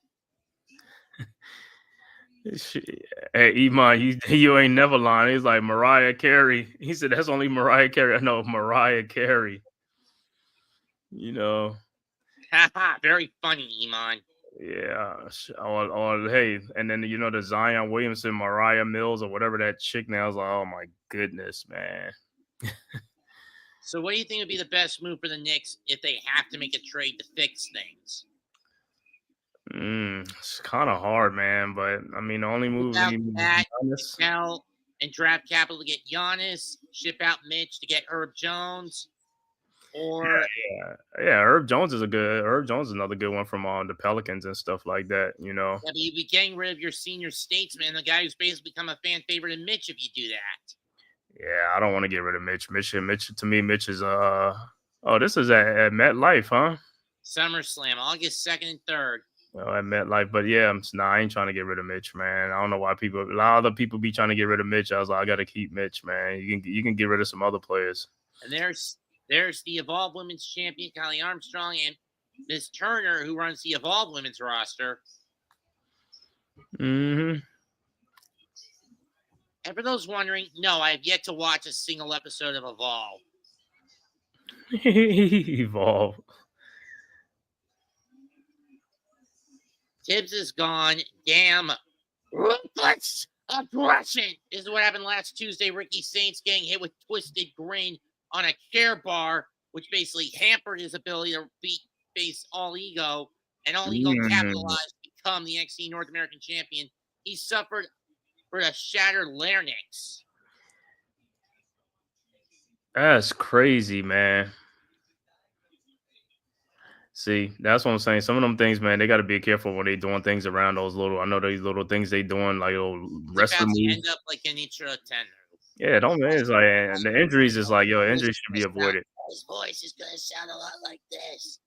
S6: Hey, Iman, you ain't never lying. He's like Mariah Carey. He said that's only Mariah Carey. I know Mariah Carey. You know.
S1: Very funny, Iman.
S6: Yeah. Or hey, and then the Zion Williamson, Mariah Mills, or whatever that chick now is like, oh my goodness, man.
S1: So what do you think would be the best move for the Knicks if they have to make a trade to fix things?
S6: It's kind of hard, man. But I mean, the only move
S1: sell and draft capital to get Giannis, ship out Mitch to get Herb Jones, or
S6: Herb Jones is another good one from the Pelicans and stuff like that. You know,
S1: yeah, but you'd be getting rid of your senior statesman, the guy who's basically become a fan favorite in Mitch, if you do that.
S6: Yeah, I don't want to get rid of Mitch. Mitch to me, Mitch is this is at MetLife, huh?
S1: SummerSlam, August 2nd and 3rd.
S6: I meant like, but yeah, I ain't trying to get rid of Mitch, man. I don't know why a lot of other people be trying to get rid of Mitch. I was like, I got to keep Mitch, man. You can get rid of some other players.
S1: And there's the Evolve Women's Champion, Kylie Armstrong, and Miss Turner, who runs the Evolve Women's roster.
S6: Mm-hmm.
S1: And for those wondering, no, I have yet to watch a single episode of Evolve.
S6: Evolve.
S1: Tibbs is gone. Damn. Ruthless aggression. This is what happened last Tuesday. Ricky Saints getting hit with Twisted Green on a chair bar, which basically hampered his ability to face All Ego. And All Ego capitalized to become the NXT North American champion. He suffered for a shattered larynx.
S6: That's crazy, man. See, that's what I'm saying. Some of them things, man, they got to be careful when they doing things around those little. I know these little things they doing, like wrestling moves.
S1: End up like an intro tender.
S6: Yeah, don't man. It's like, and the injuries is like, yo, injuries should be avoided.
S1: His voice is gonna sound a lot like this.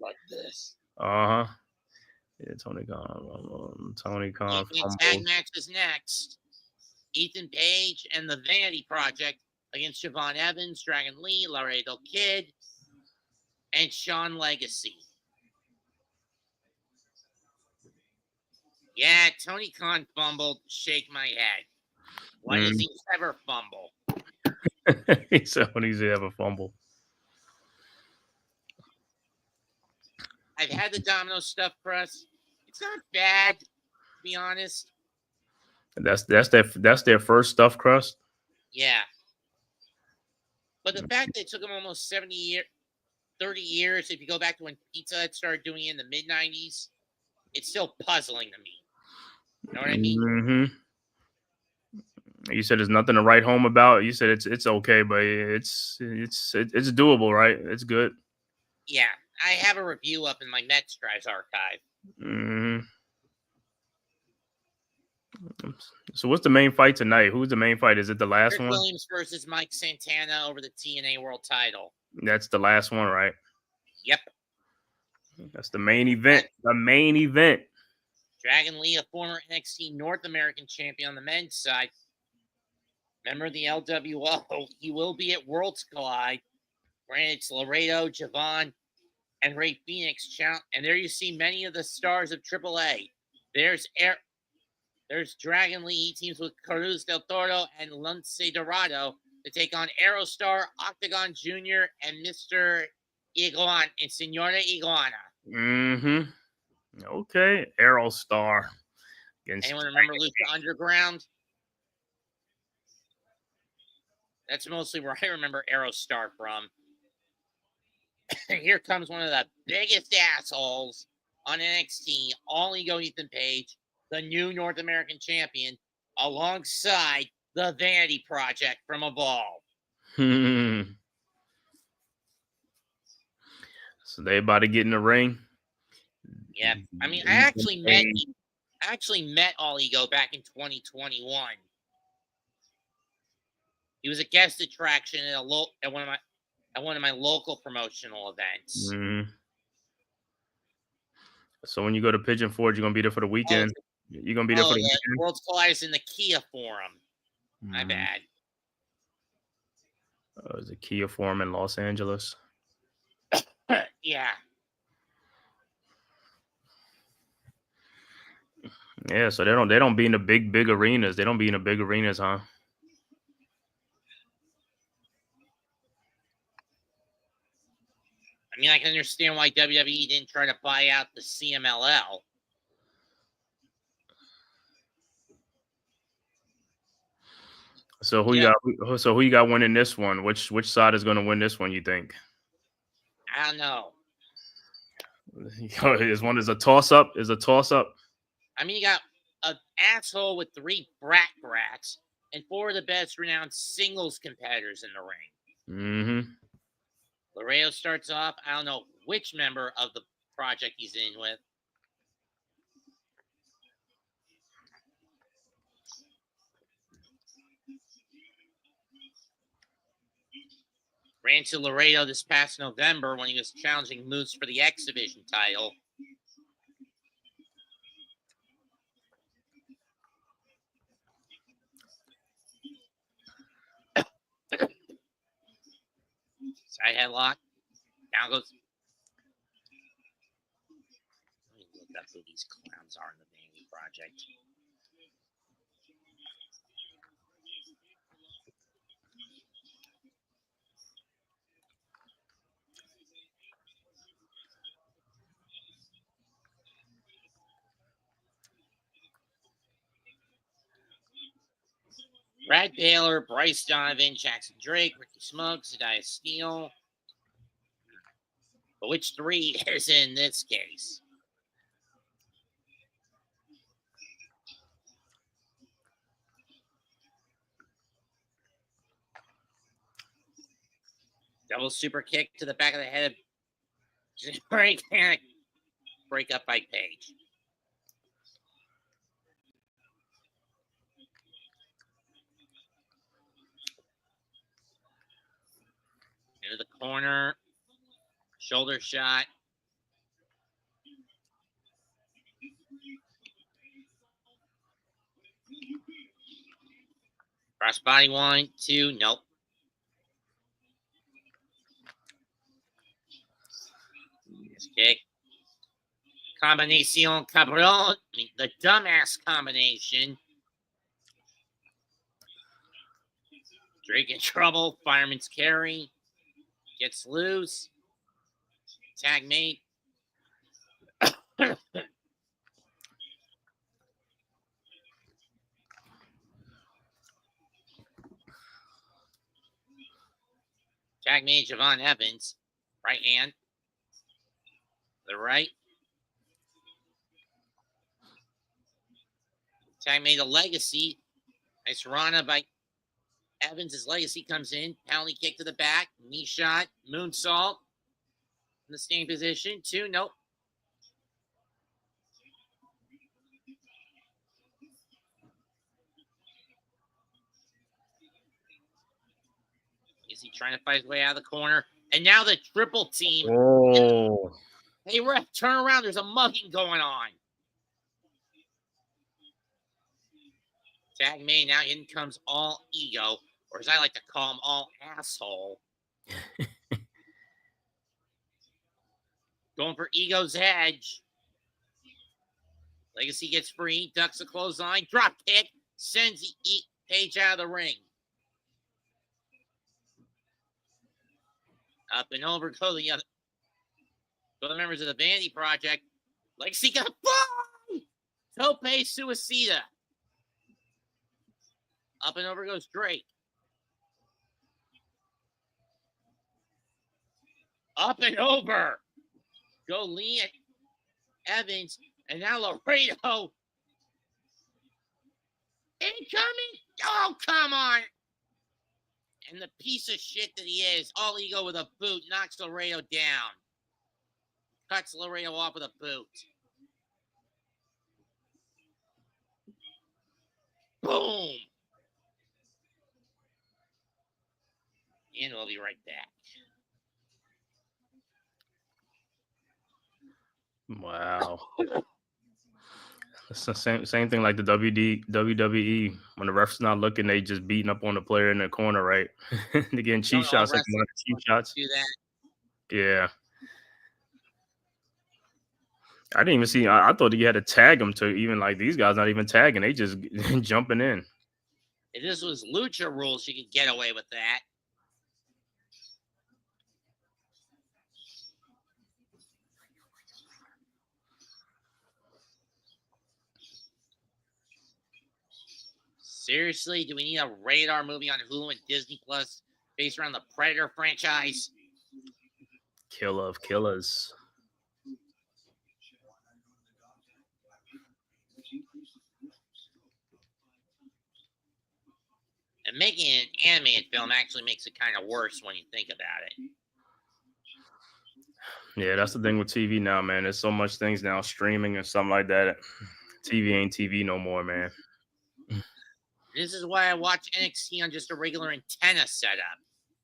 S1: Like this.
S6: Yeah, Tony Khan.
S1: Tag match is next. Ethan Page and the Vanity Project against Siobhan Evans, Dragon Lee, Laredo Kid, and Sean Legacy. Yeah, Tony Khan fumbled. Shake my head. Why does he ever fumble?
S6: He said when he's ever fumble.
S1: I've had the Domino stuff press. It's not bad, to be honest.
S6: That's their first stuffed crust.
S1: Yeah. But the fact that it took them almost 30 years, if you go back to when Pizza Hut started doing it in the mid-90s, it's still puzzling to me. You know what I mean?
S6: Mm-hmm. You said there's nothing to write home about. You said it's okay, but it's doable, right? It's good.
S1: Yeah, I have a review up in my Mets Drives archive.
S6: Mm-hmm. So what's the main fight tonight? Who's the main fight? Is it the last
S1: Rick
S6: one?
S1: Williams versus Mike Santana over the TNA World Title.
S6: That's the last one, right?
S1: Yep.
S6: That's the main event. The main event.
S1: Dragon Lee, a former NXT North American champion on the men's side. Member of the LWO. He will be at Worlds Collide. Granted, it's Laredo, Javon, and Ray Phoenix. And there you see many of the stars of AAA. There's Dragon Lee. He teams with Cruz del Toro and Lince Dorado to take on Aerostar, Octagon Jr., and Mr. Iguana and Senora Iguana.
S6: Mm-hmm. Okay. Aerostar.
S1: Anyone remember Lucha Underground? That's mostly where I remember Aerostar from. Here comes one of the biggest assholes on NXT, All Ego Ethan Page, the new North American champion, alongside the Vanity Project from Evolve.
S6: So they about to get in the ring.
S1: Yeah, I mean, I actually met All Ego back in 2021. He was a guest attraction at one of my local promotional events.
S6: Mm-hmm. So when you go to Pigeon Forge, you're gonna be there for the weekend. You're gonna be there for the weekend.
S1: World's Collide is in the Kia Forum. My bad.
S6: It's a Kia Forum in Los Angeles.
S1: Yeah.
S6: Yeah, so they don't be in the big arenas. They don't be in the big arenas, huh?
S1: I mean, I can understand why WWE didn't try to buy out the CMLL.
S6: So who you got winning this one? Which side is going to win this one, you think?
S1: I don't know.
S6: Is a toss up? Is a toss up?
S1: I mean, you got an asshole with 3 brats and 4 of the best renowned singles competitors in the ring.
S6: Mm-hmm.
S1: Laredo starts off. I don't know which member of the project he's in with. Ran to Laredo this past November when he was challenging Moose for the X Division title. Side headlock. Down goes. Let me look up who these clowns are in the Vanity Project. Brad Baylor, Bryce Donovan, Jackson Drake, Ricky Smokes, Zadiah Steele. But which three is in this case? Double super kick to the back of the head of Break up by Page. Into the corner. Shoulder shot. Crossbody 1, 2, nope. This kick. Combinación Cabron. The dumbass combination. Drake in trouble. Fireman's carry. Gets loose. Tag mate. Tag mate Javon Evans. Right hand. The right. Tag mate a Legacy. Nice run by Evans. His Legacy comes in. Penalty kick to the back. Knee shot. Moonsault. In the standing position. 2, nope. Is he trying to fight his way out of the corner? And now the triple team.
S6: Oh.
S1: Hey, ref, turn around. There's a mugging going on. Tag me. Now in comes All Ego, or as I like to call him, All Asshole. Going for Ego's edge. Legacy gets free. Ducks a clothesline. Drop kick. Sends Page out of the ring. Up and over. Go the members of the Vanity Project. Legacy gonna fly! Tope Suicida. Up and over goes Drake. Up and over. Go Lee Evans. And now Laredo. Incoming. Oh, come on. And the piece of shit that he is, All Ego with a boot, knocks Laredo down. Cuts Laredo off with a boot. Boom. And we'll be right back.
S6: Wow. It's the same thing like the WWE. When the ref's not looking, they just beating up on the player in the corner, right? They're getting cheap shots. Like cheap shots.
S1: Do that.
S6: Yeah. I didn't even see. I thought you had to tag them to even like these guys not even tagging. They just jumping in.
S1: If this was Lucha rules, you could get away with that. Seriously, do we need a radar movie on Hulu and Disney Plus based around the Predator franchise?
S6: Killer of killers.
S1: And making an animated film actually makes it kind of worse when you think about it.
S6: Yeah, that's the thing with TV now, man. There's so much things now, streaming and something like that. TV ain't TV no more, man.
S1: This is why I watch NXT on just a regular antenna setup.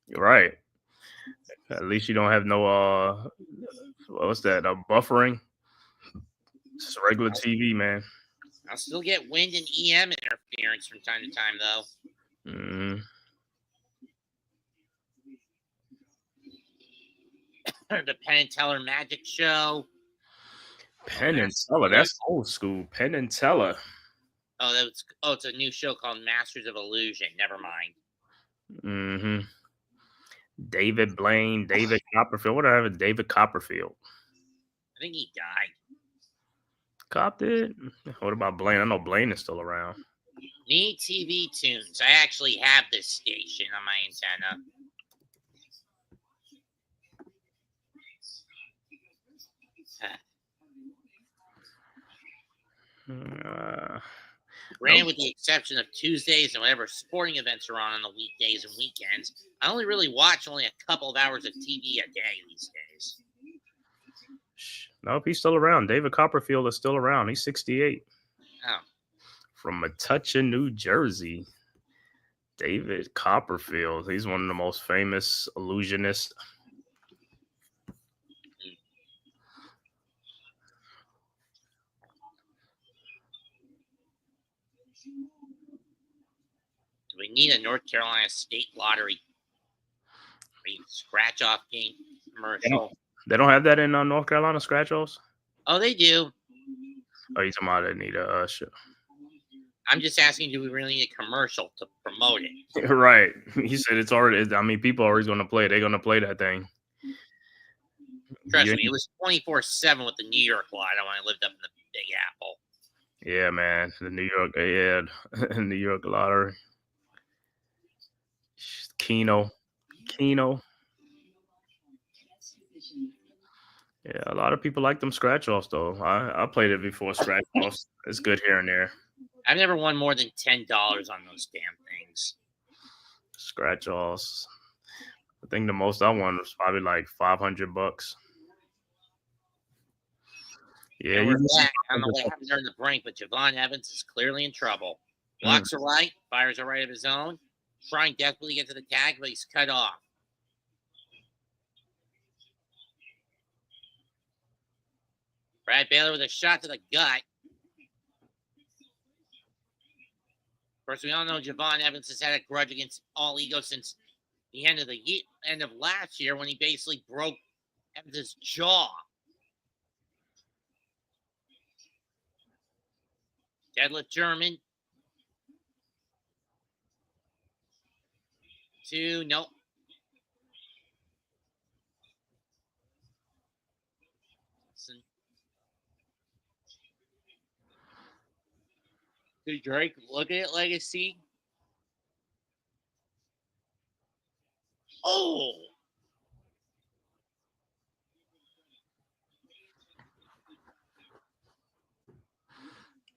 S6: You're right. At least you don't have no what's that? Buffering. It's regular TV, man.
S1: I'll still get wind and EM interference from time to time, though. the Penn and Teller Magic Show.
S6: Penn and Teller. That's old school. Penn and Teller.
S1: It's a new show called Masters of Illusion. Never mind.
S6: Mm-hmm. David Blaine, David Copperfield. What do I have? David Copperfield.
S1: I think he died.
S6: Cop did. What about Blaine? I know Blaine is still around.
S1: Me TV Tunes. I actually have this station on my antenna. Granted, with the exception of Tuesdays and whatever sporting events are on the weekdays and weekends, I only really watch a couple of hours of TV a day these days.
S6: Nope, he's still around. David Copperfield is still around. He's 68.
S1: Oh.
S6: From Metuchen, New Jersey. David Copperfield. He's one of the most famous illusionists.
S1: Do we need a North Carolina State Lottery scratch-off game commercial?
S6: They don't have that in North Carolina, scratch-offs?
S1: Oh, they do.
S6: Oh, you talking about they need a show?
S1: I'm just asking, do we really need a commercial to promote it?
S6: Right. He said it's already, I mean, people are always going to play it. They're going to play that thing.
S1: Trust me, it was 24/7 with the New York Lotto when I lived up in the Big Apple.
S6: Yeah, man. The New York, New York Lottery. Keno. Yeah, a lot of people like them scratch-offs, though. I played it before, scratch-offs. It's good here and there.
S1: I've never won more than $10 on those damn things.
S6: Scratch-offs. I think the most I won was probably like $500. Yeah,
S1: we're back. I don't know what happened during the break, but Javon Evans is clearly in trouble. Blocks a right, fires a right of his own, trying desperately to get to the tag, but he's cut off. Brad Baylor with a shot to the gut. Of course, we all know Javon Evans has had a grudge against All Ego since the end of last year when he basically broke Evans' jaw. Deadlift German. 2, nope. Did Drake look at it, Legacy? Oh!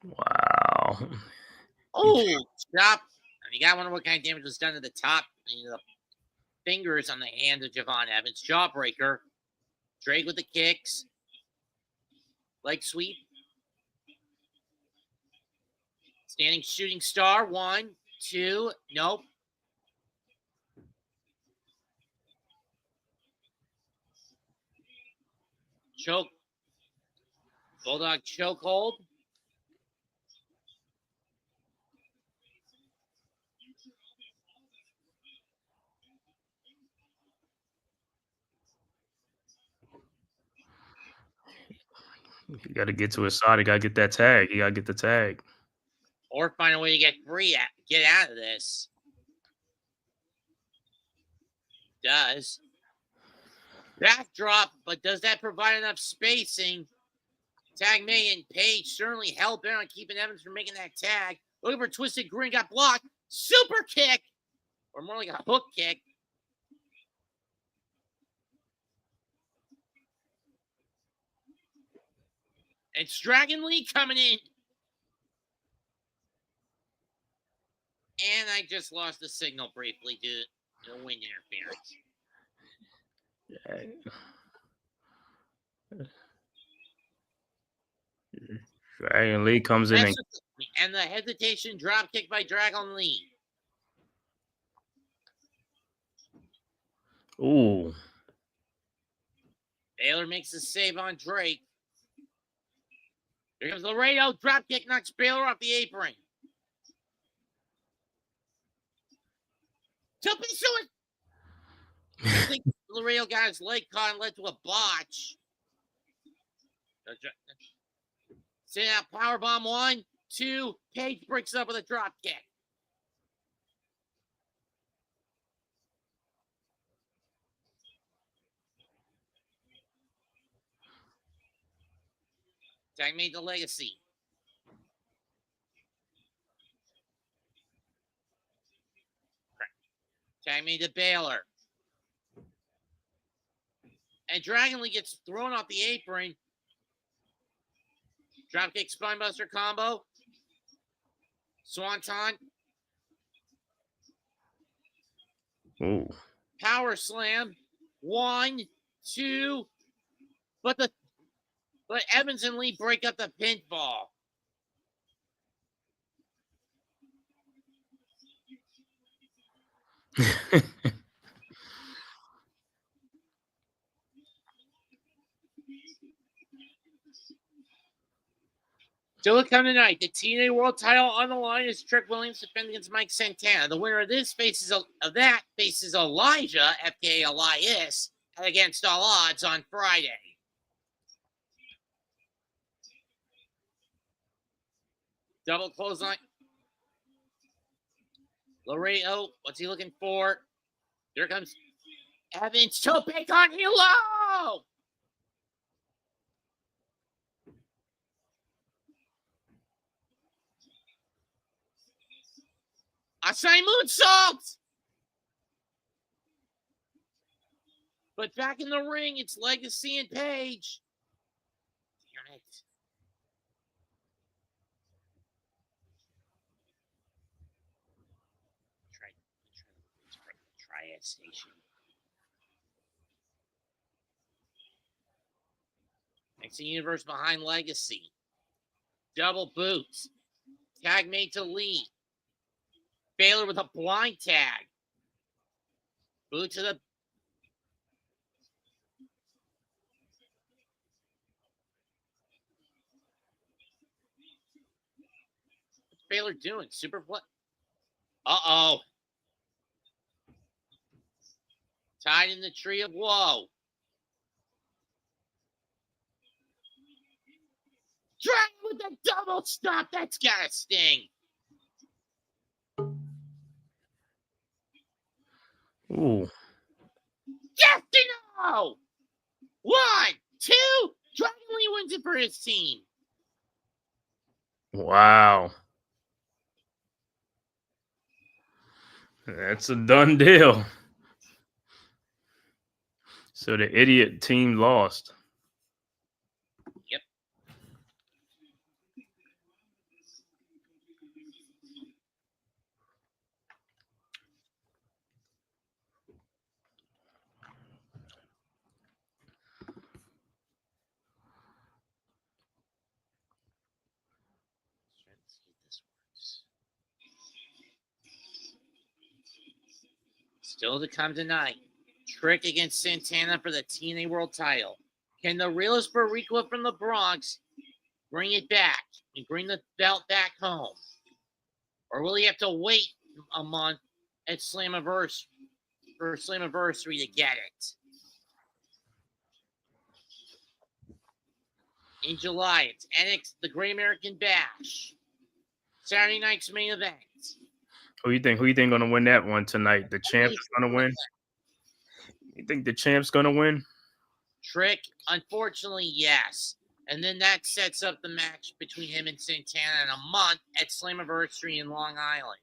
S6: Wow.
S1: Oh, stop. You got to wonder what kind of damage was done to the top. The fingers on the hand of Javon Evans. Jawbreaker. Drake with the kicks. Leg sweep. Standing shooting star. 1, 2. Nope. Choke. Bulldog chokehold.
S6: You got to get to his side. You got to get that tag. You got to get the tag.
S1: Or find a way to get out of this. Does. Backdrop, but does that provide enough spacing? Tag made, and Page certainly held back on keeping Evans from making that tag. Looking for Twisted Green, got blocked. Super kick, or more like a hook kick. It's Dragon Lee coming in. And I just lost the signal briefly due to wind interference.
S6: Dragon Lee comes in
S1: and the hesitation drop kick by Dragon Lee.
S6: Ooh.
S1: Baylor makes the save on Drake. Here comes Laredo. Drop kick knocks Baylor off the apron. Laredo got his leg caught and led to a botch. Send out powerbomb 1, 2. Page breaks up with a drop kick. Tag made the Legacy. Tag made to Baylor. And Dragon Lee gets thrown off the apron. Dropkick spinebuster combo. Swanton.
S6: Ooh.
S1: Power slam. 1, 2. But Evans and Lee break up the pinfall. Still to come tonight, the TNA World Title on the line is Trick Williams defending against Mike Santana. The winner of this faces Elijah, FKA Elias, against all odds on Friday. Double clothesline. Laredo, what's he looking for? Here comes Evans. Tope on Hilo! Asai moonsault! But back in the ring, it's Legacy and Page. Damn it. Triad Station. NXT Universe behind Legacy. Double boots. Tag made to Lee. Baylor with a blind tag. Boot to the. What's Baylor doing? Superplex. Uh-oh. Tied in the tree of woe. Dragon with the double stop. That's got to sting.
S6: Ooh.
S1: Destino! 1, 2. Dragon Lee wins it for his team.
S6: Wow. That's a done deal. So the idiot team lost.
S1: Yep. Let's see if this works. Still to come tonight. Trick against Santana for the TNA World Title. Can the realist Barriqua from the Bronx bring it back and bring the belt back home? Or will he have to wait a month at Slammiversary to get it? In July, it's NXT, the Great American Bash. Saturday night's main event.
S6: Who you think gonna win that one tonight? The champ is gonna win? You think the champ's gonna win?
S1: Trick, unfortunately, yes. And then that sets up the match between him and Santana in a month at Slammiversary in Long Island.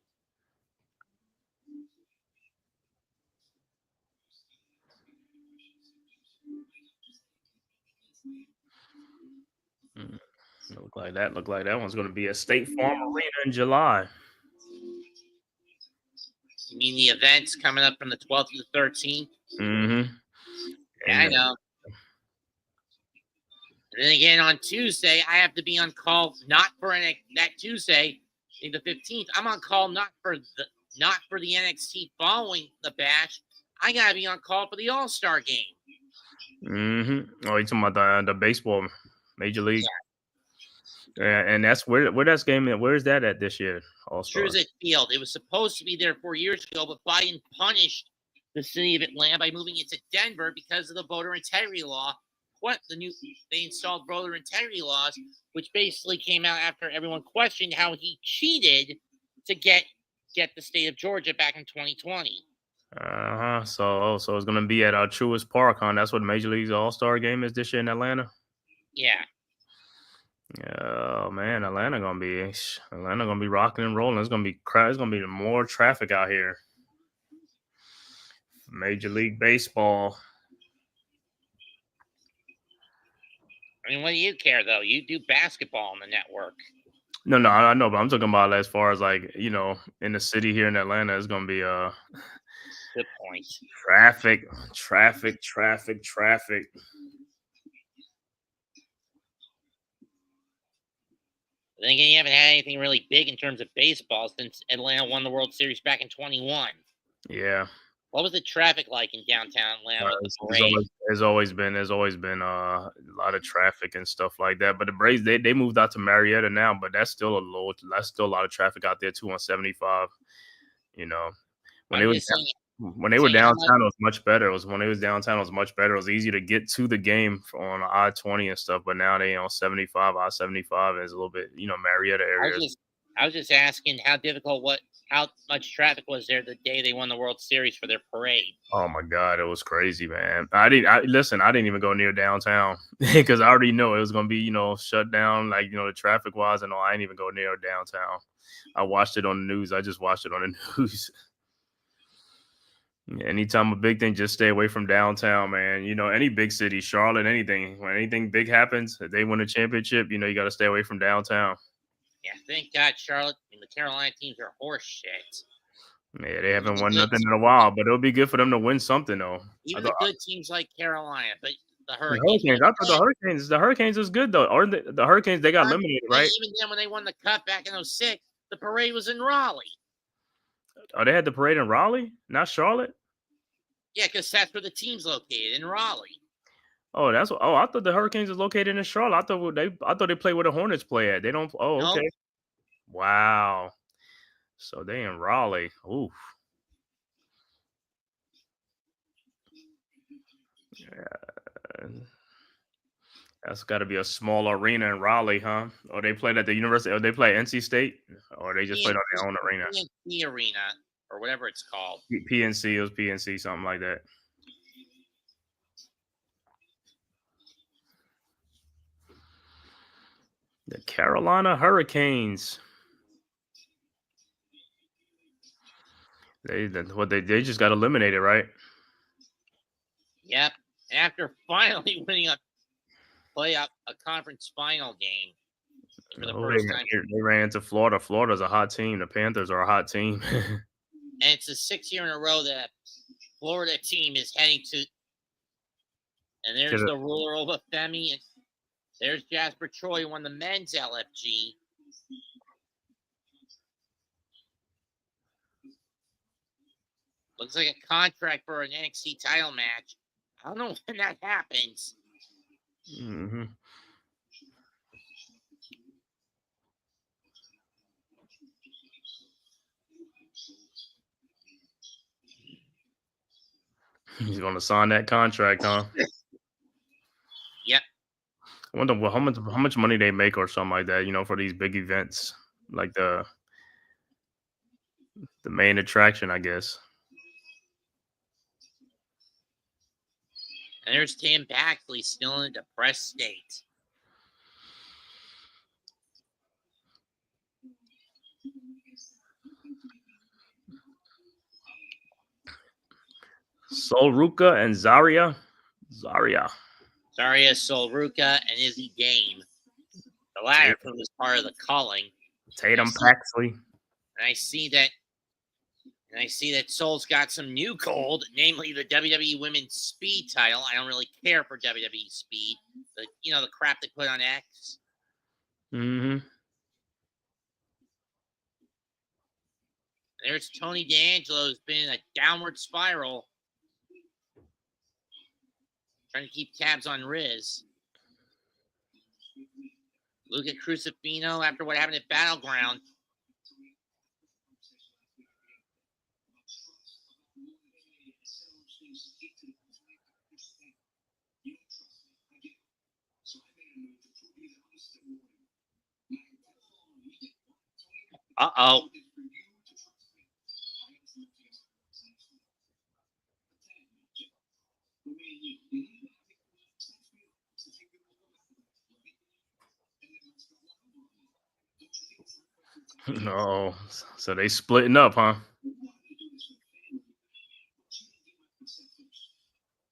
S6: Look like that one's gonna be at State Farm Arena in July.
S1: You mean the events coming up from the 12th to the 13th?
S6: Mm-hmm.
S1: Yeah, I know. And then again on Tuesday, I have to be on call not for that Tuesday, the 15th. I'm on call not for the NXT following the Bash. I gotta be on call for the All-Star game.
S6: Mm-hmm. Oh, you talking about the baseball Major League? Yeah, and that's where that's game at. Where is that at this year? All-Star.
S1: Truesdale Field. It was supposed to be there 4 years ago, but Biden punished the city of Atlanta by moving it to Denver because of the voter integrity law. They installed voter integrity laws, which basically came out after everyone questioned how he cheated to get the state of Georgia back in 2020.
S6: So it's gonna be at our Truist Park, huh? That's what Major League's All-Star game is this year in Atlanta.
S1: Yeah.
S6: Oh man, Atlanta gonna be rocking and rolling. It's gonna be more traffic out here. Major League Baseball.
S1: I mean, what do you care though? You do basketball on the network.
S6: No, I know, but I'm talking about as far as like, in the city here in Atlanta, it's gonna be
S1: Good point.
S6: traffic.
S1: Then again, you haven't had anything really big in terms of baseball since Atlanta won the World Series back in 21.
S6: Yeah.
S1: What was the traffic like in downtown Atlanta with the parade?
S6: There's always been a lot of traffic and stuff like that. But the Braves they moved out to Marietta now, but that's still a lot of traffic out there too on 75. When they were downtown, it was much better. It was easier to get to the game on I-20 and stuff. But now they on 75, I-75 is a little bit, Marietta area.
S1: I was just asking how much traffic was there the day they won the World Series for their parade.
S6: Oh my God, it was crazy, man. I didn't even go near downtown because I already know it was gonna be, shut down, like, the traffic wise and all. I didn't even go near downtown. I watched it on the news. I just watched it on the news. Anytime a big thing, just stay away from downtown, man. Any big city, Charlotte, anything. When anything big happens, if they win a championship, you got to stay away from downtown.
S1: Yeah, thank God Charlotte and the Carolina teams are horse shit.
S6: Yeah, they haven't won nothing in a while, but it'll be good for them to win something, though.
S1: Even the good teams like Carolina, but the Hurricanes.
S6: I thought the Hurricanes was good, though. Or the Hurricanes, they got eliminated, right?
S1: Even then, when they won the Cup back in 2006, the parade was in Raleigh.
S6: Oh, they had the parade in Raleigh, not Charlotte?
S1: Yeah, because that's where the team's located, in Raleigh.
S6: Oh, I thought the Hurricanes was located in Charlotte. I thought they play where the Hornets play at. They don't. Oh, okay. Nope. Wow. So they in Raleigh. Oof. Yeah. That's got to be a small arena in Raleigh, huh? Or they played at the university, or they play NC State, or they just played on their own arena.
S1: PNC Arena, or whatever it's called.
S6: PNC, it was PNC, something like that. The Carolina Hurricanes. They just got eliminated, right?
S1: Yep. After finally winning a conference final game for the first time.
S6: They ran into Florida. Florida's a hot team. The Panthers are a hot team.
S1: And it's the 6th year in a row that Florida team is heading to. And there's the ruler over Femi. And there's Jasper Troy, who won the men's LFG. Looks like a contract for an NXT title match. I don't know when that happens.
S6: Mm-hmm. He's going to sign that contract, huh?
S1: Yep.
S6: I wonder how much money they make or something like that, for these big events, like the main attraction, I guess.
S1: And there's Tim Baxley still in a depressed state.
S6: Solruka and Zaria,
S1: Solruka, and Izzy Game. The latter was part of the Culling.
S6: Tatum Paxley.
S1: And I see that Soul's got some new gold, namely the WWE Women's Speed title. I don't really care for WWE Speed, but the crap they put on X.
S6: Mm-hmm.
S1: There's Tony D'Angelo, who's been in a downward spiral, trying to keep tabs on Riz. Luca Crucifino, after what happened at Battleground. Uh-oh.
S6: Oh, so they splitting up, huh?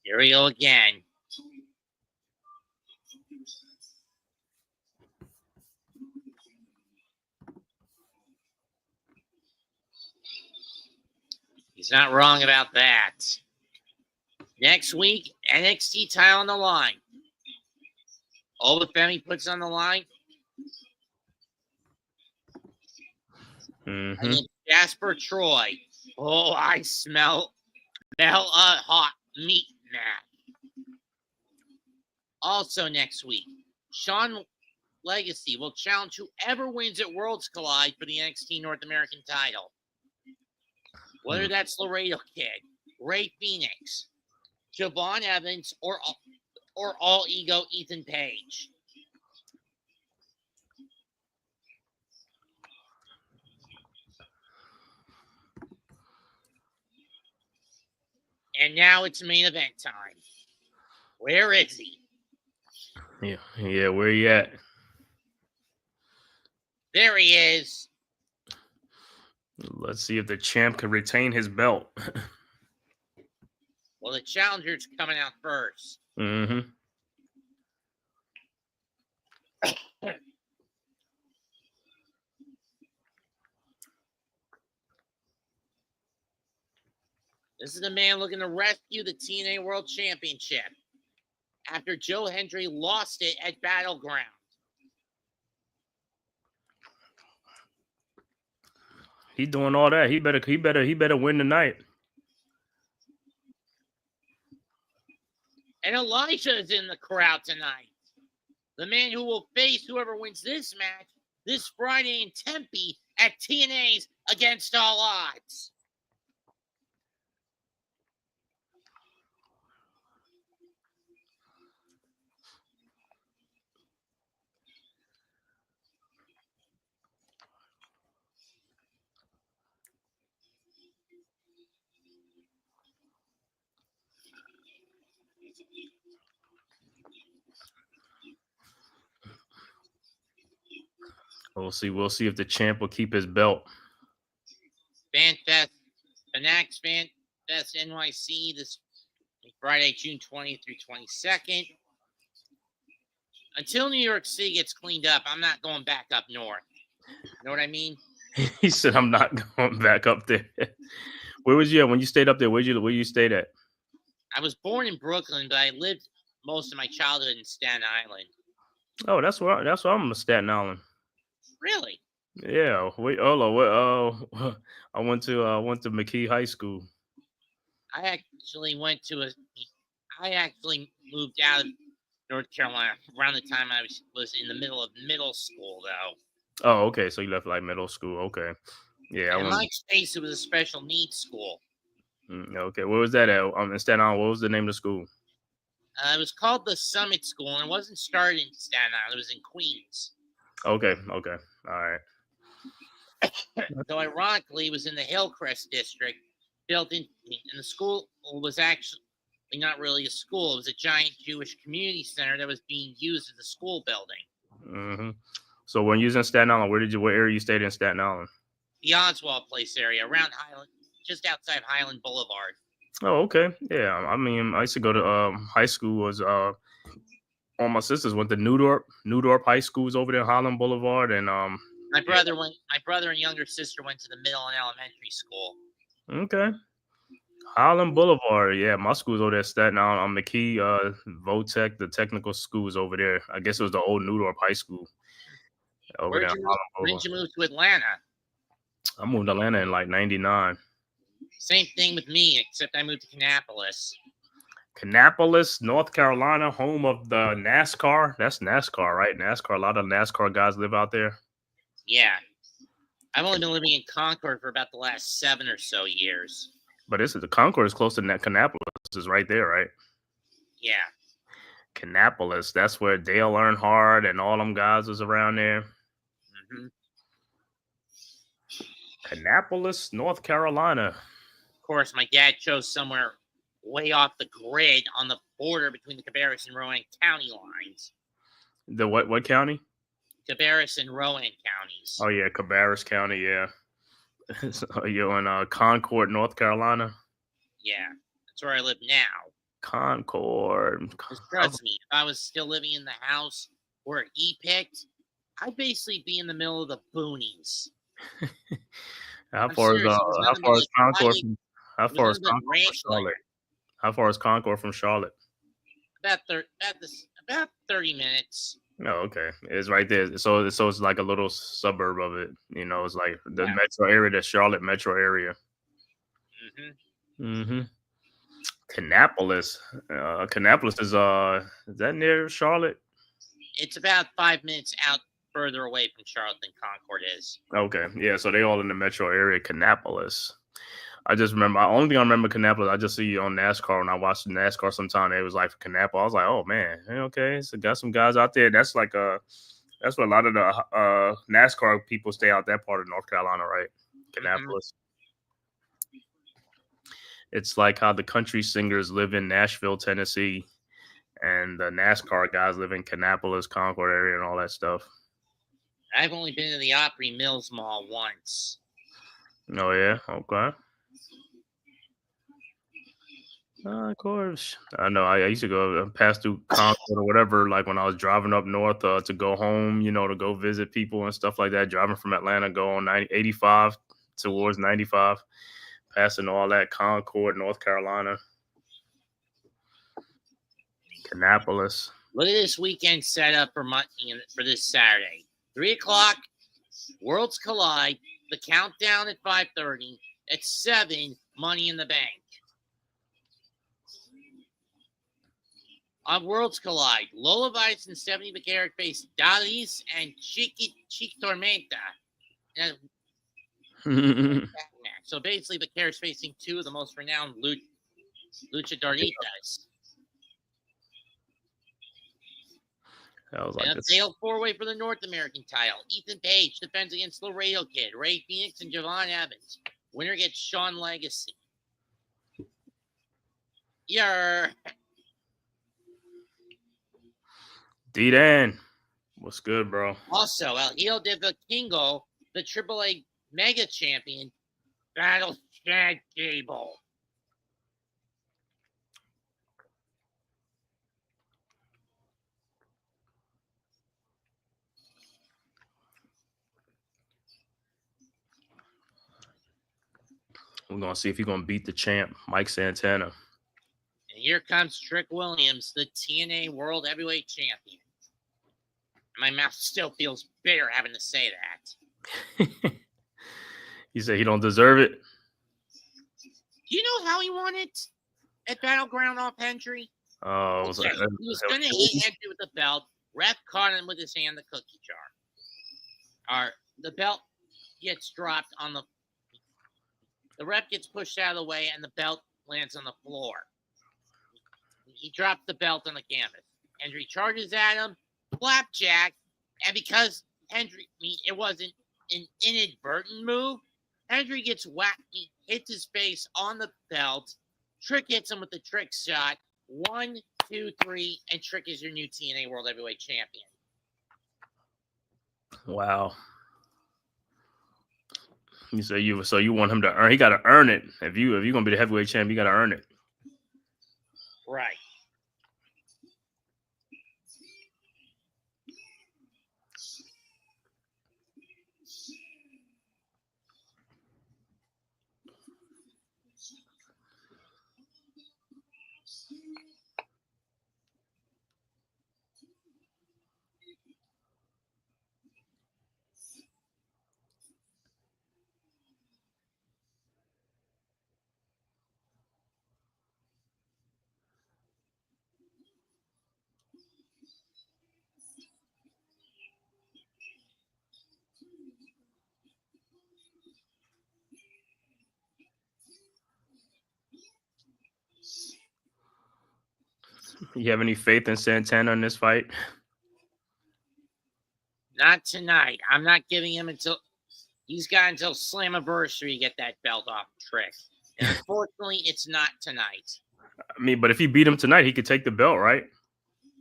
S1: Here we go again. He's not wrong about that. Next week, NXT title on the line. All the family puts on the line.
S6: Mm-hmm.
S1: And then Jasper Troy. Oh, I smell a hot meat match. Also next week, Sean Legacy will challenge whoever wins at Worlds Collide for the NXT North American title. Whether that's Laredo Kid, Ray Phoenix, Javon Evans, or All Ego Ethan Page. And now it's main event time. Where is he?
S6: Yeah, where you at?
S1: There he is.
S6: Let's see if the champ can retain his belt.
S1: Well, the challenger's coming out first.
S6: Mm-hmm.
S1: This is the man looking to rescue the TNA World Championship after Joe Hendry lost it at Battleground.
S6: He doing all that. He better win tonight.
S1: And Elijah is in the crowd tonight. The man who will face whoever wins this match this Friday in Tempe at TNA's Against All Odds.
S6: We'll see if the champ will keep his belt.
S1: FanFest, Fanatics FanFest NYC this Friday, June 20th through 22nd. Until New York City gets cleaned up, I'm not going back up north. You know what I mean?
S6: He said, "I'm not going back up there." Where was you at when you stayed up there? Where you stayed at?
S1: I was born in Brooklyn, but I lived most of my childhood in Staten Island.
S6: Oh, that's where I'm in Staten Island.
S1: Really?
S6: Yeah. Wait. Oh, I went to McKee High School.
S1: I actually moved out of North Carolina around the time I was in the middle of middle school, though.
S6: Oh, okay. So you left like middle school. Okay. Yeah.
S1: In my case, it was a special needs school.
S6: Okay. Where was that at? In Staten Island. What was the name of the school?
S1: It was called the Summit School, and it wasn't started in Staten Island. It was in Queens.
S6: Okay. All right.
S1: So ironically, it was in the Hillcrest district, built in, and the school was actually not really a school. It was a giant Jewish community center that was being used as a school building.
S6: Mm-hmm. So when you was in Staten Island, what area you stayed in Staten Island?
S1: The Oswald Place area, around Highland, just outside Highland Boulevard.
S6: Oh, okay. Yeah. I mean, I used to go to high school. Was all my sisters went to Newdorp. Newdorp High School was over there, Highland Boulevard, and
S1: My brother and younger sister went to the middle and elementary school.
S6: Okay. Highland Boulevard. Yeah, my school's over there at Staten Island. On McKee, Votech, the technical school is over there. I guess it was the old Newdorp High School. Over there.
S1: When did you move to Atlanta?
S6: I moved to Atlanta in like 99.
S1: Same thing with me, except I moved to Kannapolis.
S6: Kannapolis, North Carolina, home of the NASCAR. That's NASCAR, right? NASCAR. A lot of NASCAR guys live out there.
S1: Yeah. I've only been living in Concord for about the last 7 or so years.
S6: But the Concord is close to Kannapolis. Is right there, right?
S1: Yeah.
S6: Kannapolis. That's where Dale Earnhardt and all them guys was around there.
S1: Mm-hmm.
S6: Kannapolis, North Carolina.
S1: Of course, my dad chose somewhere way off the grid on the border between the Cabarrus and Rowan County lines.
S6: The what county?
S1: Cabarrus and Rowan counties.
S6: Oh yeah, Cabarrus County. Yeah. So you're in Concord, North Carolina.
S1: Yeah, that's where I live now.
S6: Concord.
S1: Just trust me, if I was still living in the house where he picked, I'd basically be in the middle of the boonies.
S6: How
S1: I'm
S6: far is
S1: serious, it was
S6: how
S1: nothing but,
S6: far is
S1: like,
S6: Concord?
S1: quiet-
S6: How
S1: it was
S6: far is
S1: nothing but
S6: Concord from
S1: ranchland.
S6: Charlotte? How far is Concord from Charlotte?
S1: About 30 minutes.
S6: No, okay, it's right there. So it's like a little suburb of it. You know, it's like the
S1: Yeah.
S6: metro area, the Charlotte metro area.
S1: hmm
S6: Kannapolis. Kannapolis is that near Charlotte?
S1: It's about 5 minutes out further away from Charlotte than Concord is.
S6: Okay, yeah. So they all in the metro area. Kannapolis. I just remember. Only thing I remember Kannapolis. I just see on NASCAR when I watched NASCAR. Sometime it was like Kannapolis. I was like, oh man, okay. So got some guys out there. That's like that's where a lot of the NASCAR people stay out that part of North Carolina, right? Kannapolis. It's like how the country singers live in Nashville, Tennessee, and the NASCAR guys live in Kannapolis, Concord area, and all that stuff.
S1: I've only been to the Opry Mills Mall once.
S6: Oh yeah, okay. Of course. I know. I used to go pass through Concord or whatever, like when I was driving up north to go home, to go visit people and stuff like that. Driving from Atlanta, go on 85 towards 95, passing all that Concord, North Carolina, Kannapolis.
S1: Look at this weekend setup for this Saturday. 3 o'clock, Worlds Collide. The countdown at 5:30. At 7, Money in the Bank. On Worlds Collide, Lola Vice and Stephanie McGarrett face Dalis and Chic Tormenta. So basically, McGarrett's facing two of the most renowned luchadoritas.
S6: That was
S1: And
S6: like
S1: a failed 4-way for the North American title. Ethan Page defends against Laredo Kid, Ray Phoenix, and Javon Evans. Winner gets Sean Legacy.
S6: D-Dan. What's good, bro?
S1: Also, El Hijo de Vikingo, the AAA Mega Champion, battles Chad Gable.
S6: We're going to see if he's going to beat the champ, Mike Santana.
S1: And here comes Trick Williams, the TNA World Heavyweight Champion. My mouth still feels bitter having to say that.
S6: You say he don't deserve it?
S1: Do you know how he won it at Battleground off Hendry?
S6: Oh,
S1: He was going to hit Hendry with the belt. Ref caught him with his hand in the cookie jar. The belt gets dropped on the ref gets pushed out of the way, and the belt lands on the floor. He dropped the belt on the canvas. Hendry charges at him, flapjack, and because it wasn't an inadvertent move, Hendry gets whacked. He hits his face on the belt. Trick hits him with the trick shot. 1, 2, 3, and Trick is your new TNA World Heavyweight Champion.
S6: Wow. So you want him to earn? He got to earn it. If you're gonna be the heavyweight champ, you got to earn it.
S1: Right.
S6: You have any faith in Santana in this fight?
S1: Not tonight. I'm not giving him until He's got until Slammiversary to get that belt off Trick. And unfortunately, it's not tonight.
S6: I mean, but if he beat him tonight, he could take the belt, right?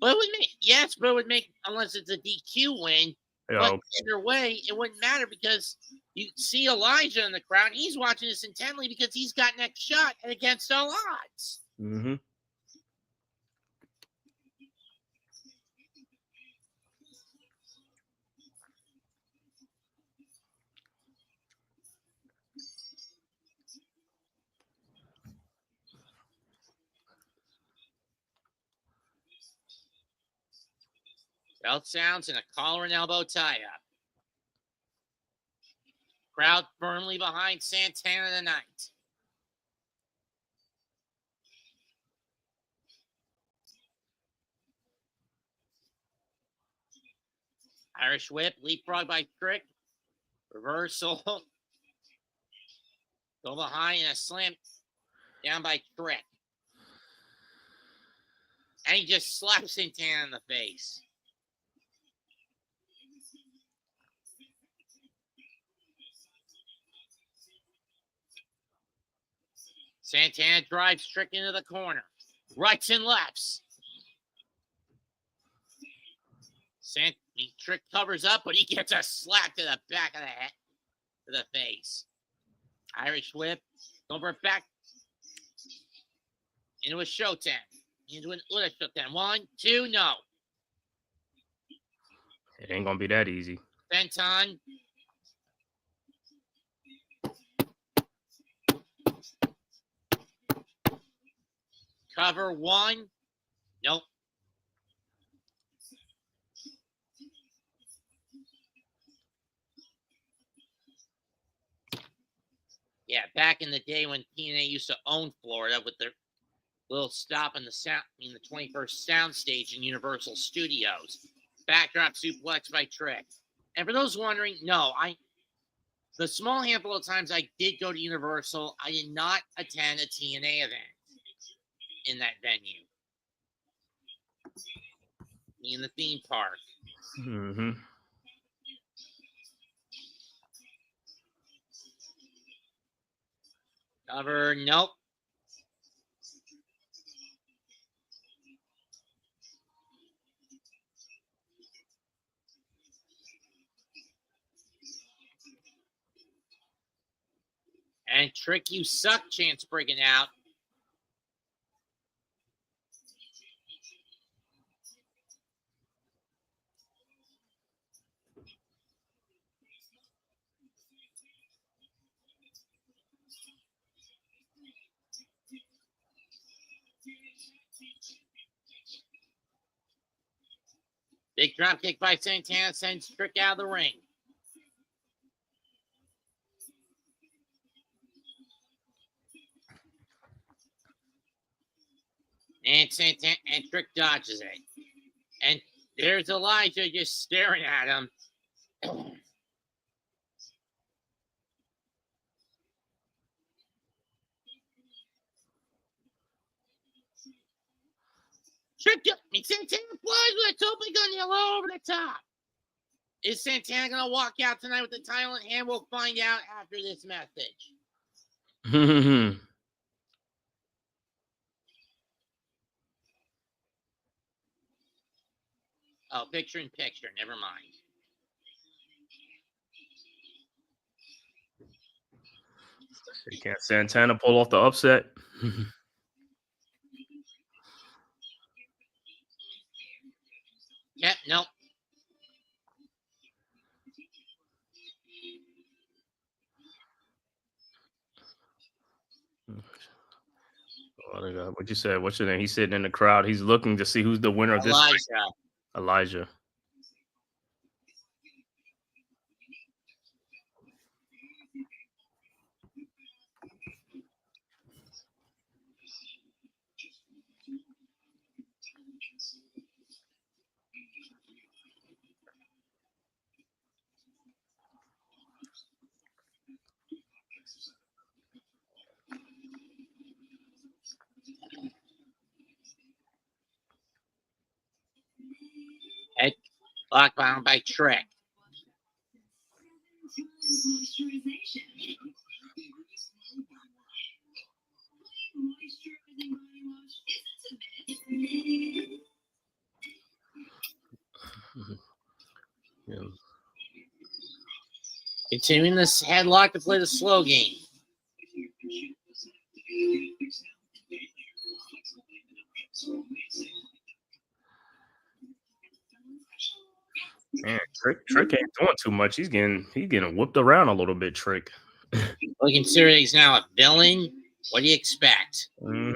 S1: But it would make, yes, but it would make, unless it's a DQ win.
S6: Yeah,
S1: But
S6: okay.
S1: either way, it wouldn't matter because you see Elijah in the crowd. And he's watching this intently because he's got next shot and against all odds.
S6: Mm-hmm.
S1: Belt sounds and a collar and elbow tie-up. Crowd firmly behind Santana tonight. Irish whip, leapfrog by Trick. Reversal. Go behind and a slam down by Trick. And he just slaps Santana in the face. Santana drives Trick into the corner. Rights and lefts. Trick covers up, but he gets a slap to the back of the head, to the face. Irish whip. Over it back. Into a Shoten. Into an Uda Shoten. 1, 2, no.
S6: It ain't gonna be that easy.
S1: Benton. Cover 1. Nope. Yeah, back in the day when TNA used to own Florida with their little stop in the 21st Soundstage in Universal Studios. Backdrop suplex by Trick. And for those wondering, no, the small handful of times I did go to Universal, I did not attend a TNA event in that venue. In the theme park.
S6: Mm-hmm.
S1: Cover, nope. And Trick, you suck chance breaking out. Big drop kick by Santana sends Trick out of the ring. And Santana and Trick dodges it. And there's Elijah just staring at him. Santana flies with a tope gun yellow over the top. Is Santana going to walk out tonight with the title in hand? We'll find out after this message. Oh, picture in picture. Never mind.
S6: Can't Santana pull off the upset?
S1: Yep, nope.
S6: What you said? What's your name? He's sitting in the crowd. He's looking to see who's the winner of this fight. Elijah.
S1: Head lockbound by Trick.
S5: Face moisturization. Moisturizing body wash isn't a myth.
S6: Yeah.
S1: Continuing this headlock to play the slow game.
S6: Man, Trick ain't doing too much. He's getting whooped around a little bit, Trick.
S1: Well, considering he's now a villain, what do you expect?
S6: Mhm.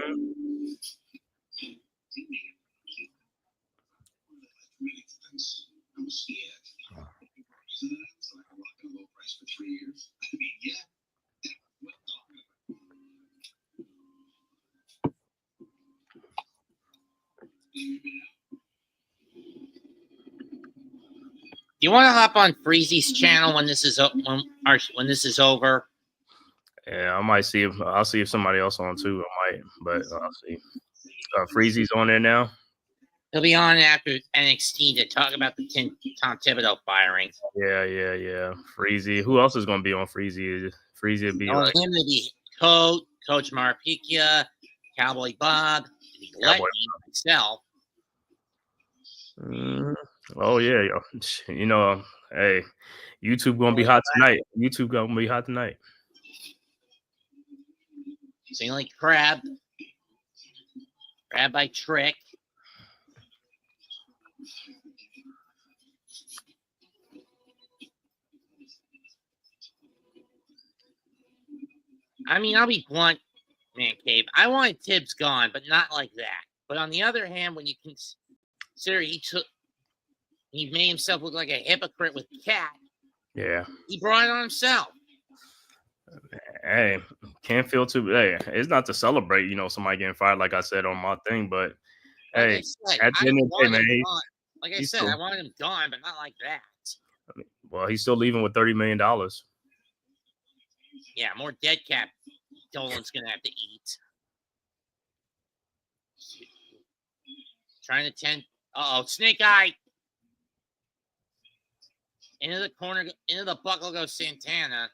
S1: You want to hop on Freezy's channel when this is when this is over?
S6: Yeah, I might see if I'll see if somebody else on too. I might, but I'll see. Freezy's on there now.
S1: He'll be on after NXT to talk about the Tom Thibodeau firing.
S6: Yeah. Freezy. Who else is going to be on Freezy? Freezy would be like
S1: him to be Coach Marapikia, Cowboy Bob,
S6: Cowboy
S1: myself.
S6: Oh yeah, yo. You know, hey, YouTube gonna be hot tonight. YouTube gonna be hot tonight.
S1: Sing like Crab by Trick. I mean, I'll be blunt, man, Cave. I wanted Tibbs gone, but not like that. But on the other hand, when you consider he made himself look like a hypocrite with Cat.
S6: Yeah.
S1: He brought it on himself.
S6: Hey, can't feel too. Hey, it's not to celebrate, somebody getting fired, like I said on my thing, but
S1: like
S6: hey, at the end of the day, man,
S1: like I said, I wanted him gone, but not like that.
S6: Well, he's still leaving with $30 million.
S1: Yeah, more dead cap Dolan's gonna have to eat. Trying to tend. Snake Eye. Into the corner, into the buckle goes Santana.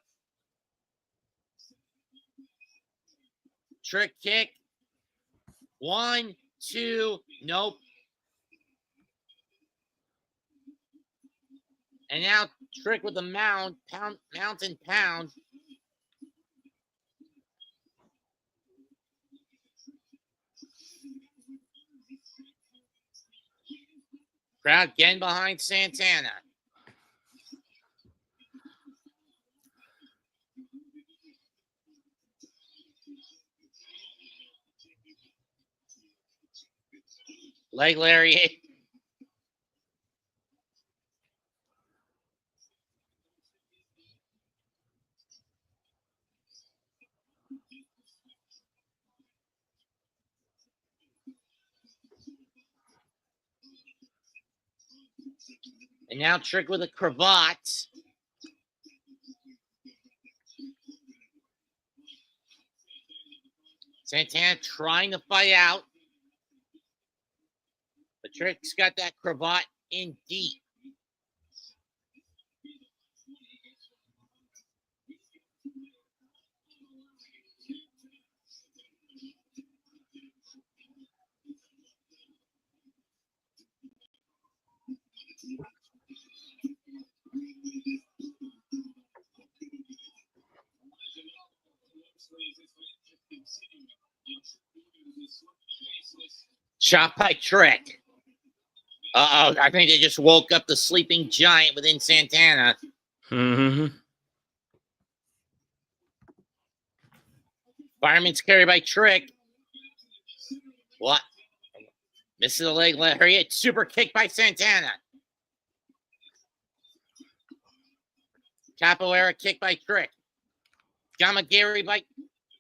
S1: Trick kick. 1, 2, nope. And now Trick with the mountain pound. Crowd getting behind Santana. Leg lariat. And now Trick with a cravat. Santana trying to fight out. But Trick's got that cravat in deep. Shot by Trick. I think they just woke up the sleeping giant within Santana.
S6: Mm-hmm.
S1: Fireman's carry by Trick. What? Misses the leg lariat. Super kick by Santana. Capoeira kick by Trick. Gamagiri by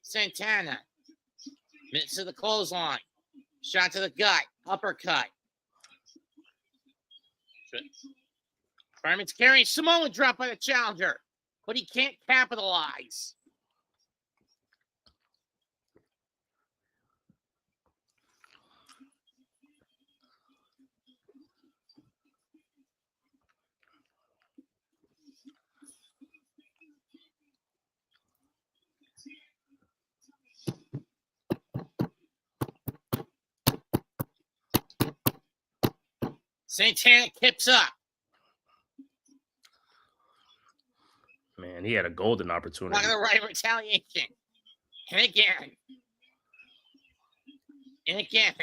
S1: Santana. Misses the clothesline. Shot to the gut. Uppercut. Fireman's carrying Samoan drop by the challenger, but he can't capitalize. Santana kips up.
S6: Man, he had a golden opportunity.
S1: Look at the right retaliation. And again. And again.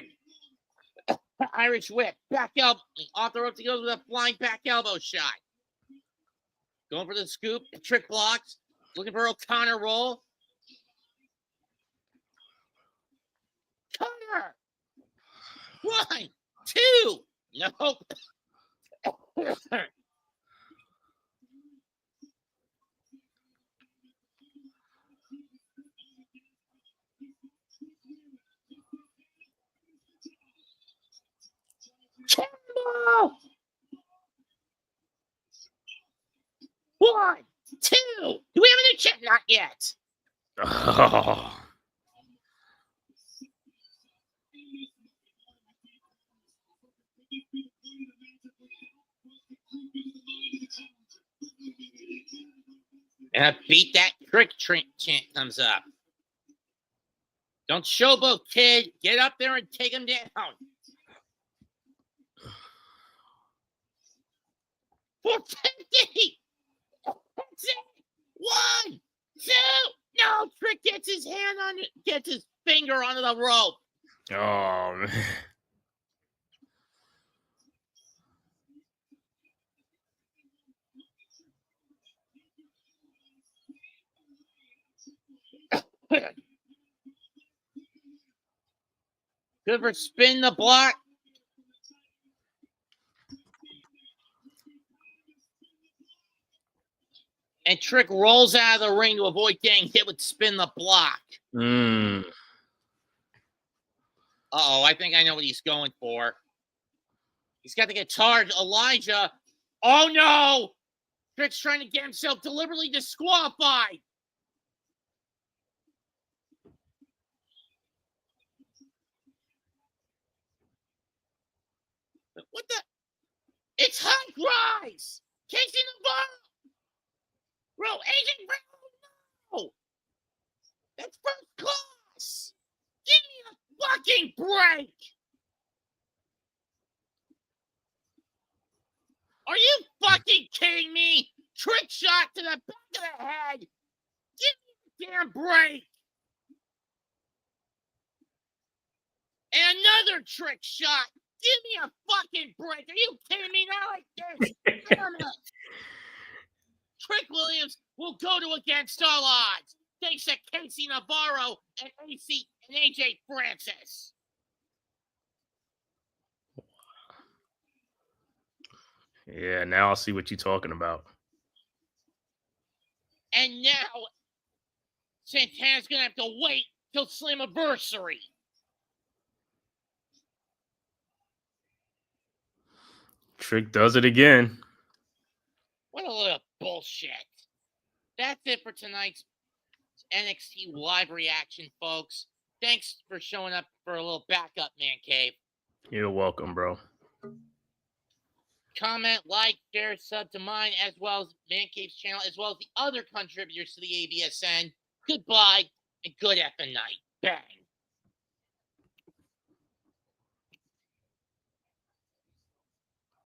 S1: Irish whip. Back elbow. Off the ropes, he goes with a flying back elbow shot. Going for the scoop. Trick blocks. Looking for O'Connor roll. Connor. 1, 2. Nope. Campbell. 1, 2. Do we have a new chat? Not yet.
S6: Oh.
S1: And a beat that trick chant comes up. Don't showboat, kid. Get up there and take him down. 450. That's it. 1, 2. No, Trick gets his finger onto the rope.
S6: Oh, man.
S1: Good for spin the block. And Trick rolls out of the ring to avoid getting hit with spin the block. Uh-oh, I think I know what he's going for. He's got the guitar. Elijah. Oh, no. Trick's trying to get himself deliberately disqualified. What the? It's Hunk Rise. Casey Navarro. Bro, Agent Brown. No. That's first class. Give me a fucking break. Are you fucking kidding me? Trick shot to the back of the head. Give me a damn break. And another trick shot. Give me a fucking break. Are you kidding me? Not like this. Damn it. Trick Williams will go to against all odds. Thanks to Casey Navarro and AC and AJ Francis.
S6: Yeah, now I'll see what you're talking about.
S1: And now Santana's gonna have to wait till Slammiversary.
S6: Trick does it again.
S1: What a little bullshit. That's it for tonight's NXT live reaction, folks. Thanks for showing up for a little backup, Man Cave.
S6: You're welcome, bro.
S1: Comment, like, share, sub to mine, as well as Man Cave's channel, as well as the other contributors to the ABSN. Goodbye and good effing night. Bang.